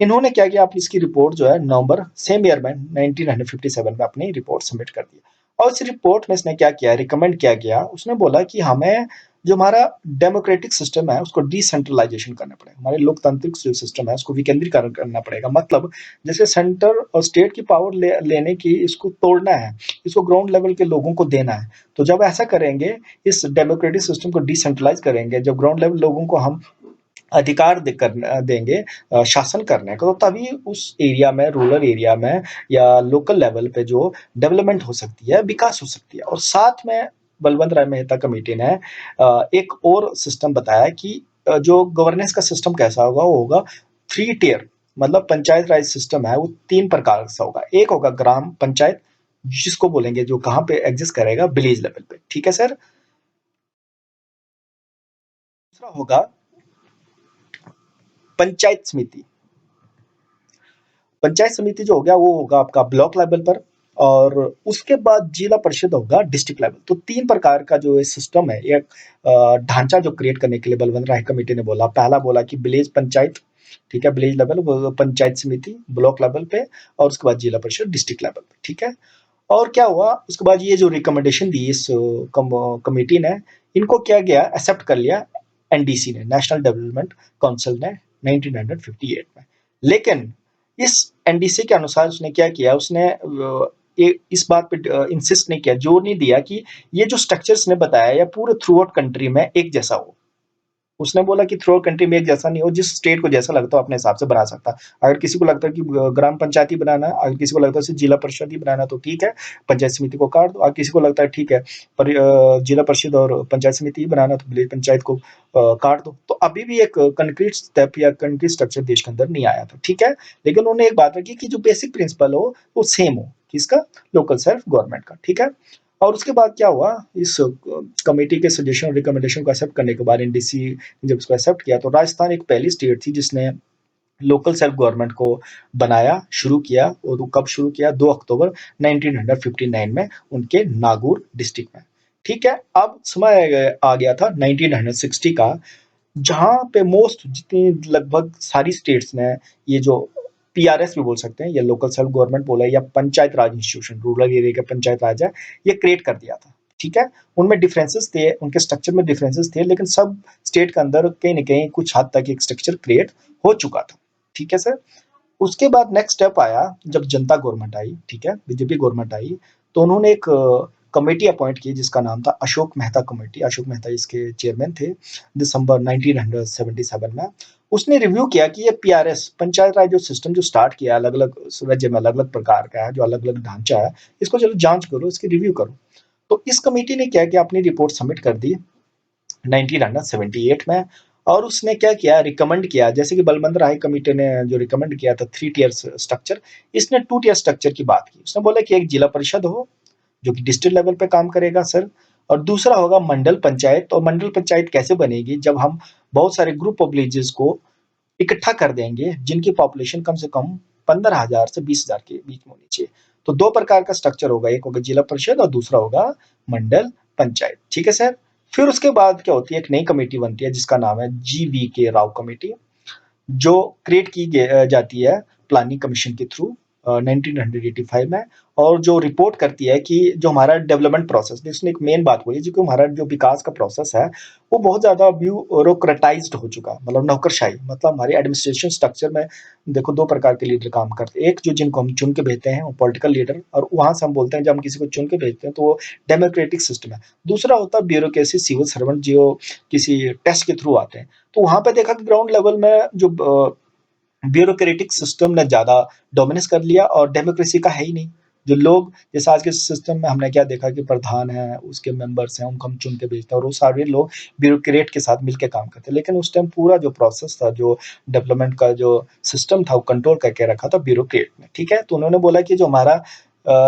इन्होंने क्या किया, अपनी इसकी रिपोर्ट जो है नवंबर सेम ईयर में 1957 में अपनी रिपोर्ट सबमिट कर दी। और इस रिपोर्ट में इसने क्या किया, रिकमेंड क्या किया, उसने बोला कि हमें जो हमारा डेमोक्रेटिक सिस्टम है उसको डिसेंट्रलाइजेशन करना पड़ेगा, हमारे लोकतांत्रिक जो सिस्टम है उसको विकेंद्रीकरण करना पड़ेगा। मतलब जैसे सेंटर और स्टेट की पावर लेने की, इसको तोड़ना है, इसको ग्राउंड लेवल के लोगों को देना है। तो जब ऐसा करेंगे, इस डेमोक्रेटिक सिस्टम को डिसेंट्रलाइज करेंगे, जब ग्राउंड लेवल लोगों को हम अधिकार देंगे शासन करने का, तो तभी उस एरिया में, रूरल एरिया में या लोकल लेवल पे जो डेवलपमेंट हो सकती है, विकास हो सकती है। और साथ में बलवंत राय मेहता कमेटी ने एक और सिस्टम बताया कि जो गवर्नेंस का सिस्टम कैसा होगा, वो होगा 3 टियर, मतलब पंचायत राज सिस्टम है वो 3 प्रकार से होगा। एक होगा ग्राम पंचायत, जिसको बोलेंगे जो कहाँ पे एग्जिस्ट करेगा, विलेज लेवल पे, ठीक है सर। दूसरा होगा पंचायत समिति। पंचायत समिति जो हो गया वो होगा आपका ब्लॉक लेवल पर, और उसके बाद जिला परिषद होगा डिस्ट्रिक्ट लेवल। तो 3 प्रकार का जो सिस्टम है, एक ढांचा जो क्रिएट करने के लिए बलवंत राय कमेटी ने बोला। पहला बोला कि विलेज पंचायत, ठीक है, विलेज लेवल, पंचायत समिति ब्लॉक लेवल पे, और उसके बाद जिला परिषद डिस्ट्रिक्ट लेवल पे, ठीक है। और क्या हुआ उसके बाद, ये जो रिकमेंडेशन दी इस कमेटी ने, इनको क्या गया, एक्सेप्ट कर लिया एनडीसी ने, नेशनल डेवलपमेंट काउंसिल ने 1958 में। लेकिन इस एनडीसी के अनुसार उसने क्या किया, उसने इस बात पे इंसिस्ट नहीं किया, जोर नहीं दिया कि ये जो स्ट्रक्चर्स ने बताया या पूरे थ्रू आउट कंट्री में एक जैसा हो। उसने बोला कि थ्रू कंट्री में एक जैसा नहीं हो, जिस स्टेट को जैसा लगता हो अपने हिसाब से बना सकता है। अगर किसी को लगता है कि ग्राम पंचायत ही बनाना है, अगर किसी को लगता है सिर्फ जिला परिषद ही बनाना, तो ठीक है, पंचायत समिति को काट दो। अगर किसी को लगता है ठीक है पर जिला परिषद और पंचायत समिति ही बनाना, तो विलेज पंचायत को काट दो। तो अभी भी एक कंक्रीट स्टेप या कंक्रीट स्ट्रक्चर देश के अंदर नहीं आया था, ठीक है। लेकिन उन्होंने एक बात रखी कि जो बेसिक प्रिंसिपल हो वो सेम हो, किसका, लोकल सेल्फ गवर्नमेंट का, ठीक है। और उसके बाद क्या हुआ, इस कमेटी के सजेशन और रिकमेंडेशन को एक्सेप्ट करने के बाद एनडीसी जब इसको एक्सेप्ट किया, तो राजस्थान एक पहली स्टेट थी जिसने लोकल सेल्फ गवर्नमेंट को बनाया, शुरू किया। और वो कब शुरू किया, 2 अक्टूबर 1959 में उनके नागौर डिस्ट्रिक्ट में, ठीक है। अब समय आ गया था 1960 का, जहां पे मोस्ट जितनी लगभग सारी स्टेट्स ने ये जो पीआरएस भी बोल सकते हैं, या लोकल सेल्फ गवर्नमेंट बोला, या पंचायत राज इंस्टीट्यूशन, रूरल एरिया का पंचायत राज है, ये क्रिएट कर दिया था, ठीक है। उनमें डिफरेंसेस थे, उनके स्ट्रक्चर में डिफरेंसेस थे, लेकिन सब स्टेट के अंदर कहीं ना कहीं कुछ हद तक एक स्ट्रक्चर क्रिएट हो चुका था, ठीक है सर। उसके बाद नेक्स्ट स्टेप आया जब जनता गवर्नमेंट आई, ठीक है, बीजेपी गवर्नमेंट आई, तो उन्होंने एक कमेटी अपॉइंट की जिसका नाम था अशोक मेहता कमेटी। अशोक मेहता इसके चेयरमैन थे, दिसंबर 1977 में। उसने रिव्यू किया कि ये पीआरएस पंचायत राज जो सिस्टम जो स्टार्ट किया अलग अलग राज्य में, अलग अलग प्रकार का है, जो अलग अलग ढांचा है, इसको चलो जांच करो, इसकी रिव्यू करो। तो इस कमेटी ने क्या किया, अपनी रिपोर्ट सबमिट कर दी 1978 में। और उसने क्या किया, रिकमेंड किया, जैसे कि बलवंत राय कमेटी ने जो रिकमेंड किया था 3 टियर स्ट्रक्चर, इसने 2 टियर स्ट्रक्चर की बात की। उसने बोला कि एक जिला परिषद हो जो कि डिस्ट्रिक्ट लेवल पे काम करेगा सर, और दूसरा होगा मंडल पंचायत। और मंडल पंचायत कैसे बनेगी, जब हम बहुत सारे ग्रुप ऑफ विलेजेस को इकट्ठा कर देंगे जिनकी पॉपुलेशन कम से कम 15,000 से 20,000 के बीच में होनी चाहिए। तो 2 प्रकार का स्ट्रक्चर होगा, एक होगा जिला परिषद और दूसरा होगा मंडल पंचायत, ठीक है सर। फिर उसके बाद क्या होती है, एक नई कमेटी बनती है जिसका नाम है जीवी के राव कमेटी, जो क्रिएट की जाती है प्लानिंग कमीशन के थ्रू 1985 में। और जो रिपोर्ट करती है कि जो हमारा डेवलपमेंट प्रोसेस, इसने एक मेन बात बोली, जो कि हमारा जो विकास का प्रोसेस है वो बहुत ज़्यादा ब्यूरोक्रेटाइज्ड हो चुका, मतलब नौकरशाही, मतलब हमारी एडमिनिस्ट्रेशन स्ट्रक्चर में देखो 2 प्रकार के लीडर काम करते हैं। एक जो जिनको हम चुन के भेजते हैं वो पॉलिटिकल लीडर, और वहाँ से हम बोलते हैं जब हम किसी को चुन के भेजते हैं तो वो डेमोक्रेटिक सिस्टम है। दूसरा होता है ब्यूरोक्रेसी, सिविल सर्वेंट जो किसी टेस्ट के थ्रू आते हैं। तो वहाँ पे देखा कि ग्राउंड लेवल में जो ब्यूरोक्रेटिक सिस्टम ने ज़्यादा डोमिनेंस कर लिया, और डेमोक्रेसी का है ही नहीं। जो लोग, जैसे आज के सिस्टम में हमने क्या देखा कि प्रधान है, उसके मेंबर्स हैं, उनको हम चुन के भेजते हैं, और वो सारे लोग ब्यूरोक्रेट के साथ मिलकर काम करते हैं। लेकिन उस टाइम पूरा जो प्रोसेस था, जो डेवलपमेंट का जो सिस्टम था, वो कंट्रोल करके रखा था ब्यूरोक्रेट ने, ठीक है। तो उन्होंने बोला कि जो हमारा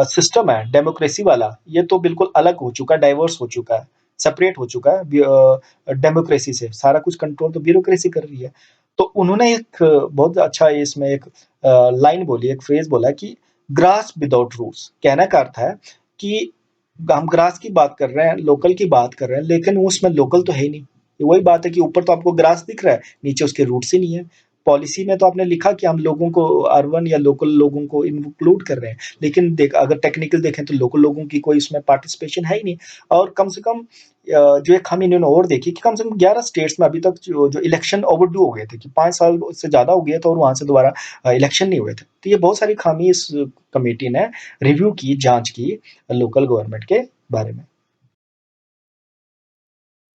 सिस्टम है डेमोक्रेसी वाला, ये तो बिल्कुल अलग हो चुका है, डाइवर्स हो चुका है, सेपरेट हो चुका है डेमोक्रेसी से। सारा कुछ कंट्रोल तो ब्यूरोक्रेसी कर रही है। तो उन्होंने एक बहुत अच्छा इसमें एक लाइन बोली, एक फ्रेज बोला कि ग्रास विदाउट रूट्स। कहने का अर्थ है कि हम ग्रास की बात कर रहे हैं, लोकल की बात कर रहे हैं, लेकिन उसमें लोकल तो है ही नहीं। वही बात है कि ऊपर तो आपको ग्रास दिख रहा है, नीचे उसके रूट्स ही नहीं है। पॉलिसी में तो आपने लिखा कि हम लोगों को, अर्बन या लोकल लोगों को इंक्लूड कर रहे हैं, लेकिन अगर टेक्निकल देखें तो लोकल लोगों की कोई इसमें पार्टिसिपेशन है ही नहीं। और कम से कम जो एक हम इन्होंने और देखी कि कम से कम 11 स्टेट्स में अभी तक जो इलेक्शन ओवरड्यू हो गए थे, कि 5 साल से ज़्यादा हो गया था और वहाँ से दोबारा इलेक्शन नहीं हुए थे। तो ये बहुत सारी खामी इस कमेटी ने रिव्यू की, जांच की लोकल गवर्नमेंट के बारे में।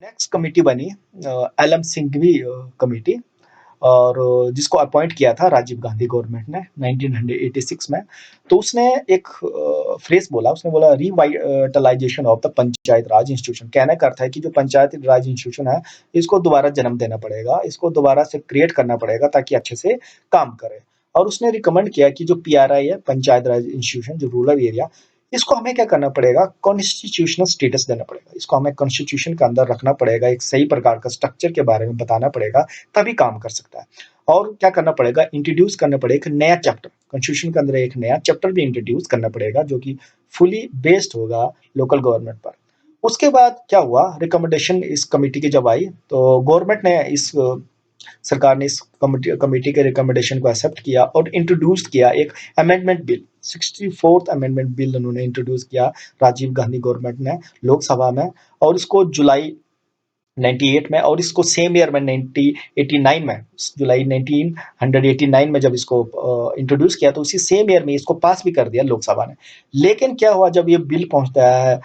नेक्स्ट कमेटी बनी एलएम सिंघवी कमेटी, और जिसको अपॉइंट किया था राजीव गांधी गवर्नमेंट ने 1986 में। तो उसने एक फ्रेज बोला, उसने बोला revitalisation of the panchayat Raj institution. कहने का अर्थ है कि जो पंचायत राज इंस्टीट्यूशन है, इसको दोबारा जन्म देना पड़ेगा, इसको दोबारा से क्रिएट करना पड़ेगा ताकि अच्छे से काम करे। और उसने रिकमेंड किया कि जो पीआरआई है, पंचायत राज इंस्टीट्यूशन, जो रूरल एरिया, इसको हमें क्या करना पड़ेगा, कॉन्स्टिट्यूशनल स्टेटस देना पड़ेगा, इसको हमें कॉन्स्टिट्यूशन के अंदर रखना पड़ेगा, एक सही प्रकार का स्ट्रक्चर के बारे में बताना पड़ेगा, तभी काम कर सकता है। और क्या करना पड़ेगा, इंट्रोड्यूस करना पड़ेगा एक नया चैप्टर, कॉन्स्टिट्यूशन के अंदर एक नया चैप्टर भी इंट्रोड्यूस करना पड़ेगा जो कि फुली बेस्ड होगा लोकल गवर्नमेंट पर। उसके बाद क्या हुआ, रिकमेंडेशन इस कमेटी की जब आई तो गवर्नमेंट ने इस सरकार ने इस कमेटी के रिकमेंडेशन को एक्सेप्ट किया और इंट्रोड्यूस किया एक amendment bill, 64th amendment bill उन्होंने इंट्रोड्यूस किया राजीव गांधी गवर्नमेंट ने लोकसभा में, और इसको जुलाई 98 में, और इसको सेम ईयर में 1989 में, जुलाई 1989 में जब इसको इंट्रोड्यूस किया तो उसी सेम ईयर में इसको पास भी कर दिया लोकसभा ने। लेकिन क्या हुआ, जब ये बिल पहुंचता है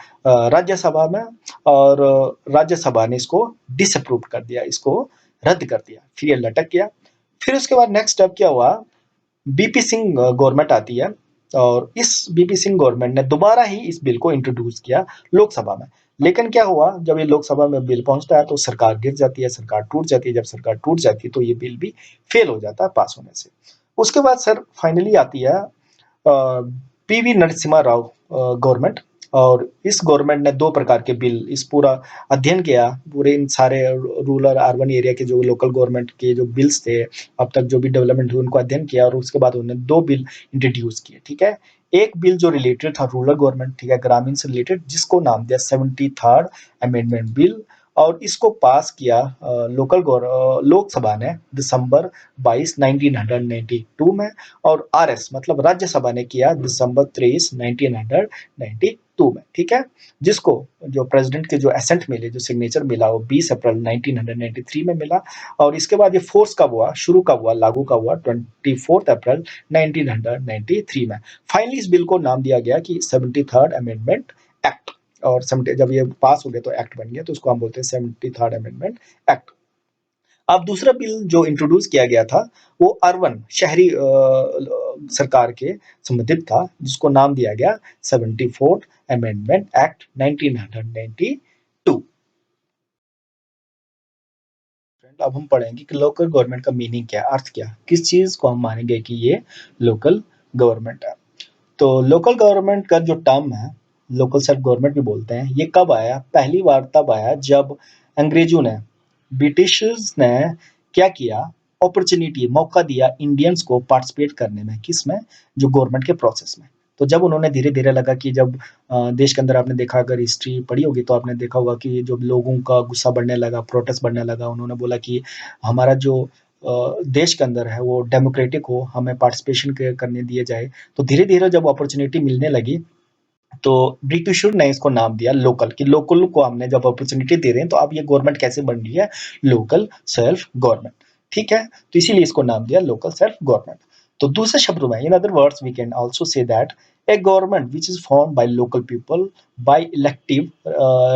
राज्यसभा में, और राज्यसभा ने इसको डिसअप्रूव कर दिया, इसको रद्द कर दिया, फिर ये लटक गया। फिर उसके बाद नेक्स्ट स्टेप क्या हुआ, बीपी सिंह गवर्नमेंट आती है, और इस बीपी सिंह गवर्नमेंट ने दोबारा ही इस बिल को इंट्रोड्यूस किया लोकसभा में। लेकिन क्या हुआ, जब ये लोकसभा में बिल पहुंचता है तो सरकार गिर जाती है, सरकार टूट जाती है। जब सरकार टूट जाती है तो ये बिल भी फेल हो जाता है पास होने से। उसके बाद सर फाइनली आती है पीवी नरसिम्हा राव गवर्नमेंट, और इस गवर्नमेंट ने दो प्रकार के बिल इस पूरा अध्ययन किया, पूरे इन सारे रूरल अर्बन एरिया के जो लोकल गवर्नमेंट के जो बिल्स थे अब तक जो भी डेवलपमेंट हुई उनको अध्ययन किया, और उसके बाद उन्होंने दो बिल इंट्रोड्यूस किए। ठीक है, एक बिल जो रिलेटेड था रूरल गवर्नमेंट, ठीक है, ग्रामीण से रिलेटेड, जिसको नाम दिया 73rd अमेंडमेंट बिल, और इसको पास किया लोकसभा ने दिसंबर 22 1992 में, और आरएस मतलब राज्यसभा ने किया दिसंबर 23 1992 में। ठीक है, जिसको जो प्रेसिडेंट के जो एसेंट मिले, जो सिग्नेचर मिला, वो 20 अप्रैल 1993 में मिला, और इसके बाद ये फोर्स कब हुआ, शुरू कब हुआ, लागू कब हुआ, 24 अप्रैल 1993 में। फाइनली इस बिल को नाम दिया गया कि 73rd अमेंडमेंट एक्ट, और जब ये पास हो गया तो एक्ट बन गया, तो उसको हम बोलते हैं 73rd अमेंडमेंट एक्ट। अब दूसरा बिल जो इंट्रोड्यूस किया गया था वो अर्बन शहरी सरकार के संबंधित था, जिसको नाम दिया गया 74th अमेंडमेंट एक्ट 1992। अब हम पढ़ेंगे कि लोकल गवर्नमेंट का मीनिंग क्या है, अर्थ क्या है, किस चीज को हम मानेंगे कि ये लोकल गवर्नमेंट है। तो लोकल गवर्नमेंट का जो टर्म है, लोकल सेल्फ गवर्नमेंट भी बोलते हैं, ये कब आया, पहली बार तब आया जब अंग्रेजों ने, ब्रिटिशर्स ने क्या किया, अपॉर्चुनिटी, मौका दिया इंडियंस को पार्टिसिपेट करने में, किसमें, जो गवर्नमेंट के प्रोसेस में। तो जब उन्होंने धीरे धीरे लगा कि जब देश के अंदर, आपने देखा, अगर हिस्ट्री पढ़ी होगी तो आपने देखा होगा कि जब लोगों का गुस्सा बढ़ने लगा, प्रोटेस्ट बढ़ने लगा, उन्होंने बोला कि हमारा जो देश के अंदर है वो डेमोक्रेटिक हो, हमें पार्टिसिपेशन करने दिए जाए। तो धीरे धीरे जब अपॉर्चुनिटी मिलने लगी तो ब्रिटिशर ने इसको नाम दिया लोकल, कि लोकल को हमने जब अपॉर्चुनिटी दे रहे हैं तो अब ये गवर्नमेंट कैसे बन रही है, लोकल सेल्फ गवर्नमेंट। ठीक है, तो इसीलिए इसको नाम दिया लोकल सेल्फ गवर्नमेंट। तो दूसरे शब्दों में, in other words we can also say that a government which is formed by local people by elective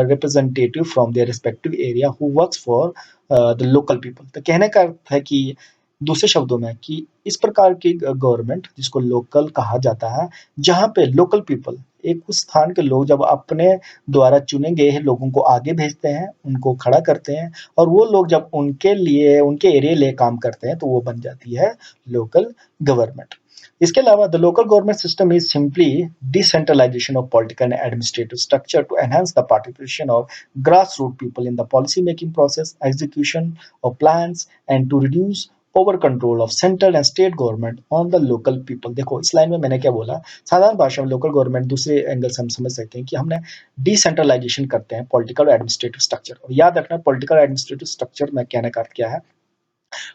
representative from their respective area who works for the local people। तो कहने का अर्थ है कि दूसरे शब्दों में कि इस प्रकार की गवर्नमेंट जिसको लोकल कहा जाता है, जहां पे लोकल पीपल, एक उस स्थान के लोग जब अपने द्वारा चुने गए लोगों को आगे भेजते हैं, उनको खड़ा करते हैं, और वो लोग जब उनके लिए, उनके एरिया लिए काम करते हैं, तो वो बन जाती है लोकल गवर्नमेंट। इसके अलावा the local government system is simply decentralization of political and administrative structure to enhance the participation of grass root people in the policy making process, execution of plans, and to reduce over control of central and state government on the local people. देखो इस line में मैंने क्या बोला, साधारण भाषा में local government दूसरे एंगल से हम समझ सकते हैं कि हमने डिसेंट्रलाइजेशन करते हैं पॉलिटिकल और एडमिनिस्ट्रेटिव स्ट्रक्चर। और याद रखना, पॉलिटिकल एडमिनिस्ट्रेटिव स्ट्रक्चर में कहने का अर्थ क्या है,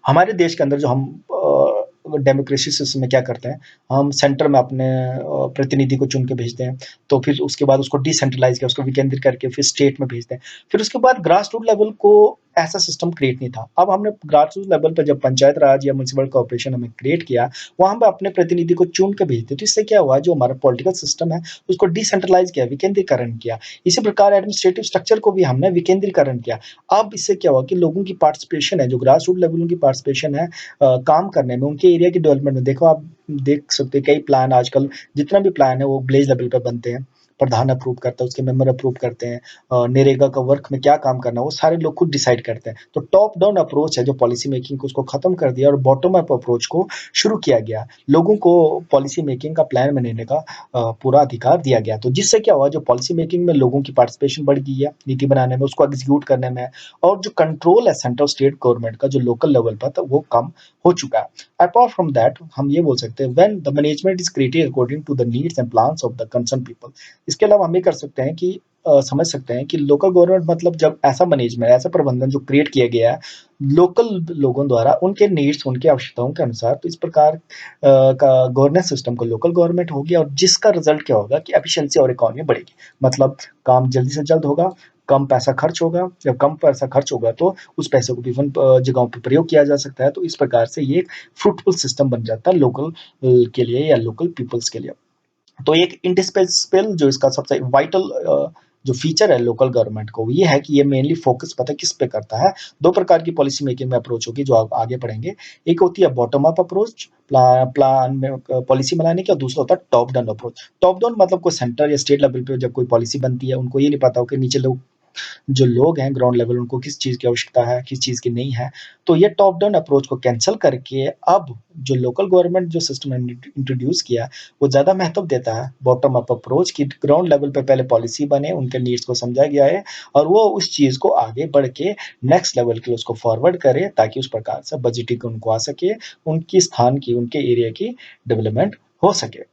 हमारे देश के अंदर जो हम डेमोक्रेसी सिस्टम में क्या करते हैं, हम सेंटर में अपने प्रतिनिधि को चुन के भेजते हैं, तो फिर उसके बाद उसको डिसेंट्रलाइज किया, उसको विकेंद्रित करके फिर स्टेट में भेजते हैं। फिर उसके बाद ग्रास रूट लेवल को ऐसा सिस्टम क्रिएट नहीं था। अब हमने ग्रास रूट लेवल पर जब पंचायत राज या म्युनिसिपल कॉर्पोरेशन हमें क्रिएट किया, वहां पर अपने प्रतिनिधि को चुन के भेजते। तो इससे क्या हुआ, जो हमारा पॉलिटिकल सिस्टम है उसको डिसेंट्रलाइज किया, विकेंद्रीकरण किया। इसी प्रकार एडमिनिस्ट्रेटिव स्ट्रक्चर को भी हमने विकेंद्रीकरण किया। अब इससे क्या हुआ कि लोगों की पार्टिसिपेशन है, जो ग्रास रूट लेवल की पार्टिसिपेशन है काम करने में, उनके एरिया की डेवलपमेंट में। देखो आप देख सकते हैं कई प्लान आजकल, जितना भी प्लान है वो विलेज लेवल पे बनते हैं, प्रधान अप्रूव करता है, उसके मेंबर अप्रूव करते हैं, नरेगा का वर्क में क्या काम करना है, वो सारे लोग खुद डिसाइड करते हैं। तो टॉप डाउन अप्रोच है जो पॉलिसी मेकिंग को उसको खत्म कर दिया और बॉटम अप अप्रोच को शुरू किया गया। लोगों को पॉलिसी मेकिंग का प्लान बनाने का पूरा अधिकार दिया गया। तो जिससे क्या हुआ, जो पॉलिसी मेकिंग में लोगों की पार्टिसिपेशन बढ़ गई है, नीति बनाने में, उसको एग्जीक्यूट करने में, और जो कंट्रोल है सेंट्रल स्टेट गवर्नमेंट का जो लोकल लेवल पर था, वो कम हो चुका है। अपार्ट फ्रॉम दैट हम ये बोल सकते हैं when the management is created according to the needs and plans of the concern people. इसके अलावा हम ये कर सकते हैं कि समझ सकते हैं कि लोकल गवर्नमेंट मतलब जब ऐसा मैनेजमेंट, ऐसा प्रबंधन जो क्रिएट किया गया है लोकल लोगों द्वारा, उनके नीड्स, उनकी आवश्यकताओं के अनुसार, तो इस प्रकार का गवर्नेंस सिस्टम को लोकल गवर्नमेंट हो गया। और जिसका रिजल्ट क्या होगा कि एफिशिएंसी और इकोनॉमी बढ़ेगी, मतलब काम जल्दी से जल्द होगा, कम पैसा खर्च होगा। जब कम पैसा खर्च होगा तो उस पैसे को विभिन्न जगहों पर प्रयोग किया जा सकता है। तो इस प्रकार से ये एक फ्रूटफुल सिस्टम बन जाता है लोकल के लिए या लोकल पीपल्स के लिए। तो एक इंडिस्पेंसेबल जो इसका सबसे वाइटल जो फीचर है लोकल गवर्नमेंट को, ये है कि ये मेनली फोकस पता है किस पे करता है। दो प्रकार की पॉलिसी मेकिंग में अप्रोच होगी जो आप आगे पढ़ेंगे। एक होती है बॉटम अप अप्रोच, प्लान में पॉलिसी बनाने की, और दूसरा होता है top down approach. Top down मतलब कोई सेंटर या स्टेट लेवल पे जब कोई पॉलिसी बनती है, उनको ये नहीं पता हो कि नीचे लोग जो लोग हैं ग्राउंड लेवल, उनको किस चीज़ की आवश्यकता है, किस चीज़ की नहीं है। तो ये टॉप डाउन अप्रोच को कैंसल करके अब जो लोकल गवर्नमेंट जो सिस्टम इंट्रोड्यूस किया, वो ज़्यादा महत्व देता है बॉटम अप अप्रोच की। ग्राउंड लेवल पे पहले पॉलिसी बने, उनके नीड्स को समझा गया है, और वो उस चीज़ को आगे बढ़ के नेक्स्ट लेवल के लिए उसको फॉरवर्ड करे, ताकि उस प्रकार से बजटिंग उनको आ सके, उनकी स्थान की, उनके एरिया की डेवलपमेंट हो सके।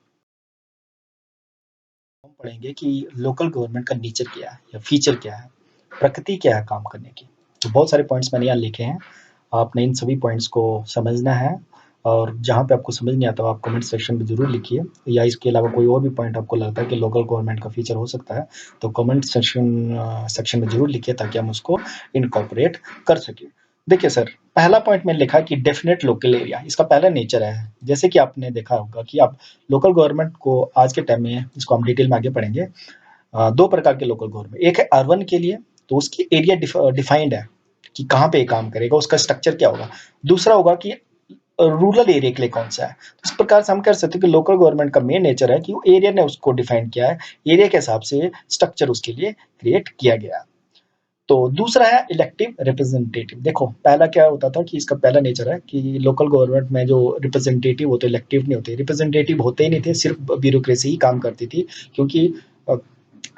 हम पढ़ेंगे कि लोकल गवर्नमेंट का नेचर क्या है या फीचर क्या है, प्रकृति क्या है काम करने की। तो बहुत सारे पॉइंट्स मैंने यहाँ लिखे हैं, आपने इन सभी पॉइंट्स को समझना है। और जहाँ पे आपको समझ नहीं आता आप कमेंट सेक्शन में ज़रूर लिखिए, या इसके अलावा कोई और भी पॉइंट आपको लगता है कि लोकल गवर्नमेंट का फीचर हो सकता है, तो कमेंट सेक्शन में ज़रूर लिखिए ताकि हम उसको इनकॉर्पोरेट कर सकें। देखिए सर, पहला पॉइंट मैंने लिखा कि डेफिनेट लोकल एरिया, इसका पहला नेचर है। जैसे कि आपने देखा होगा कि आप लोकल गवर्नमेंट को आज के टाइम में, इसको हम डिटेल में आगे पढ़ेंगे, दो प्रकार के लोकल गवर्नमेंट। एक है अर्बन के लिए, तो उसकी एरिया डिफाइंड है कि कहाँ पे काम करेगा, उसका स्ट्रक्चर क्या होगा। दूसरा होगा कि रूरल एरिया के लिए कौन सा है। तो इस प्रकार से हम कह सकते हैं कि लोकल गवर्नमेंट का मेन नेचर है कि वो एरिया ने उसको डिफाइन किया है, एरिया के हिसाब से स्ट्रक्चर उसके लिए क्रिएट किया गया है। तो दूसरा है इलेक्टिव रिप्रेजेंटेटिव। देखो पहला क्या होता था कि इसका पहला नेचर है कि लोकल गवर्नमेंट में जो रिप्रेजेंटेटिव होते, इलेक्टिव नहीं होते, रिप्रेजेंटेटिव होते ही नहीं थे, सिर्फ ब्यूरोक्रेसी ही काम करती थी, क्योंकि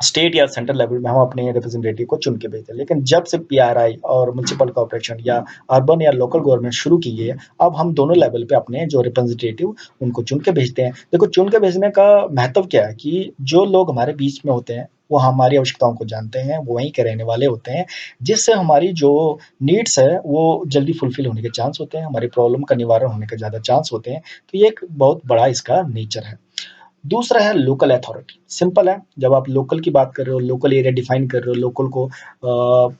स्टेट या सेंट्रल लेवल में हम अपने रिप्रेजेंटेटिव को चुन के भेजते हैं। लेकिन जब से पीआरआई और म्युनिसिपल कॉर्पोरेशन या अर्बन या लोकल गवर्नमेंट शुरू की गई है, अब हम दोनों लेवल पे अपने जो रिप्रेजेंटेटिव उनको चुन के भेजते हैं। देखो चुन के भेजने का महत्व क्या है कि जो लोग हमारे बीच में होते हैं वो हमारी आवश्यकताओं को जानते हैं, वो वहीं के रहने वाले होते हैं, जिससे हमारी जो नीड्स है वो जल्दी फुलफिल होने के चांस होते हैं, हमारी प्रॉब्लम का निवारण होने के ज़्यादा चांस होते हैं। तो ये एक बहुत बड़ा इसका नेचर है। दूसरा है लोकल अथॉरिटी। सिंपल है, जब आप लोकल की बात कर रहे हो, लोकल एरिया डिफाइन कर रहे हो, लोकल को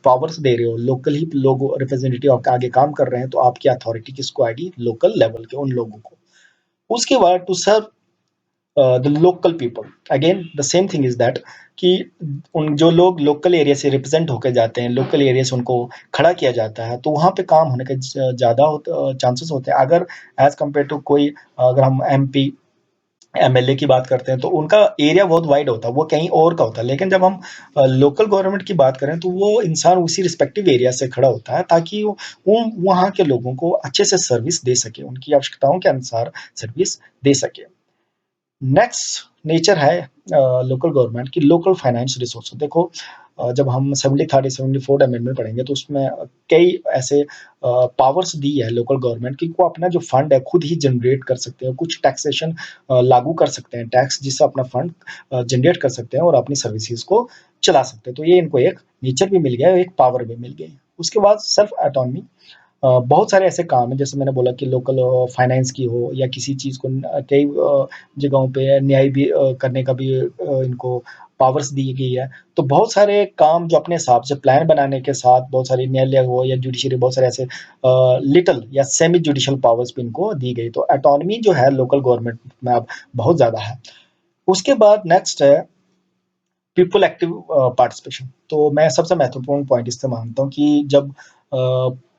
पावर्स दे रहे हो, लोकल ही लोग रिप्रेजेंटेटिव आपके आगे काम कर रहे हैं, तो आपकी अथॉरिटी किसको आएगी, लोकल लेवल के उन लोगों को। उसके बाद to serve the local people, again the same thing is that कि उन जो लोग लोकल एरिया से रिप्रेजेंट होकर जाते हैं, लोकल एरिया से उनको खड़ा किया जाता है, तो वहाँ पे काम होने के ज़्यादा चांसेस होते हैं। अगर एज कम्पेयर टू कोई, अगर हम एमपी एमएलए की बात करते हैं तो उनका एरिया बहुत वाइड होता है, वो कहीं और का होता है। लेकिन जब हम लोकल गवर्नमेंट की बात करें तो वो इंसान उसी रिस्पेक्टिव एरिया से खड़ा होता है, ताकि वो वहाँ के लोगों को अच्छे से सर्विस दे सके, उनकी आवश्यकताओं के अनुसार सर्विस दे सके। नेक्स्ट नेचर है लोकल गवर्नमेंट की लोकल फाइनेंस रिसोर्स। देखो जब हम 73 74 अमेंडमेंट पढ़ेंगे तो उसमें कई ऐसे पावर्स दी है लोकल गवर्नमेंट की, वो अपना जो फंड है खुद ही जनरेट कर सकते हैं, कुछ टैक्सेशन लागू कर सकते हैं, टैक्स जिससे अपना फंड जनरेट कर सकते हैं और अपनी सर्विसेज को चला सकते हैं। तो ये इनको एक नेचर भी मिल गया है, एक पावर भी मिल गई। उसके बाद सेल्फ ऑटोनॉमी। बहुत सारे ऐसे काम हैं, जैसे मैंने बोला कि लोकल फाइनेंस की हो या किसी चीज़ को कई जगहों पे न्याय भी करने का भी इनको पावर्स दी गई है। तो बहुत सारे काम जो अपने हिसाब से प्लान बनाने के साथ, बहुत सारी न्यायालय हो या जुडिशरी, बहुत सारे ऐसे लिटिल या सेमी जुडिशियल पावर्स भी इनको दी गई। तो ऑटोनॉमी जो है लोकल गवर्नमेंट में अब बहुत ज़्यादा है। उसके बाद नेक्स्ट है पीपल एक्टिव पार्टिसिपेशन। तो मैं सबसे महत्वपूर्ण पॉइंट इससे मानता हूँ कि जब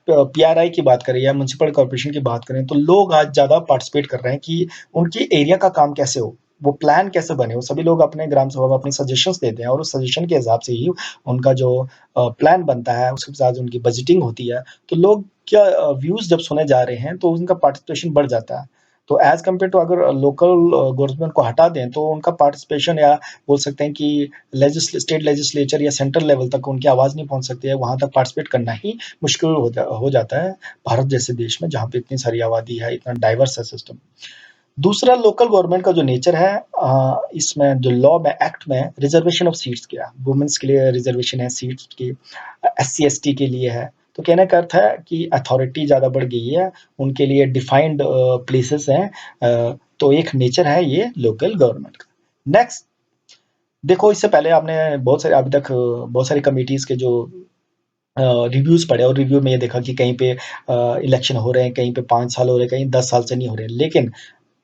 पीआरआई की बात करें या म्युनिसिपल कॉर्पोरेशन की बात करें, तो लोग आज ज़्यादा पार्टिसिपेट कर रहे हैं कि उनकी एरिया का काम कैसे हो। वो प्लान कैसे बने, वो सभी लोग अपने ग्राम सभा में अपने सजेशंस देते हैं और उस सजेशन के हिसाब से ही उनका जो प्लान बनता है, उसके साथ उनकी बजटिंग होती है। तो लोग क्या व्यूज़ जब सुने जा रहे हैं, तो उनका पार्टिसिपेशन बढ़ जाता है। तो एज़ कम्पेयर टू अगर लोकल गवर्नमेंट को हटा दें, तो उनका पार्टिसिपेशन या बोल सकते हैं कि स्टेट लेजिस्लेचर या सेंट्रल लेवल तक उनकी आवाज़ नहीं पहुँच सकती है, वहाँ तक पार्टिसिपेट करना ही मुश्किल हो जाता है, भारत जैसे देश में जहाँ पे इतनी सारी आबादी है, इतना डाइवर्स है सिस्टम। दूसरा लोकल गवर्नमेंट का जो नेचर है, इसमें जो लॉ में एक्ट में रिजर्वेशन ऑफ सीट्स किया, वुमेन्स के लिए रिजर्वेशन है सीट्स की, SC/ST के लिए है। तो कहने का अर्थ है कि अथॉरिटी ज़्यादा बढ़ गई है, उनके लिए डिफाइंड प्लेसेस हैं। तो एक नेचर है ये लोकल गवर्नमेंट का। नेक्स्ट देखो, इससे पहले आपने बहुत सारे अभी तक बहुत सारी कमिटीज़ के जो रिव्यूज़ पढ़े और रिव्यू में ये देखा कि कहीं पे इलेक्शन हो रहे हैं, कहीं पे 5 साल हो रहे हैं, कहीं 10 साल से नहीं हो रहे हैं। लेकिन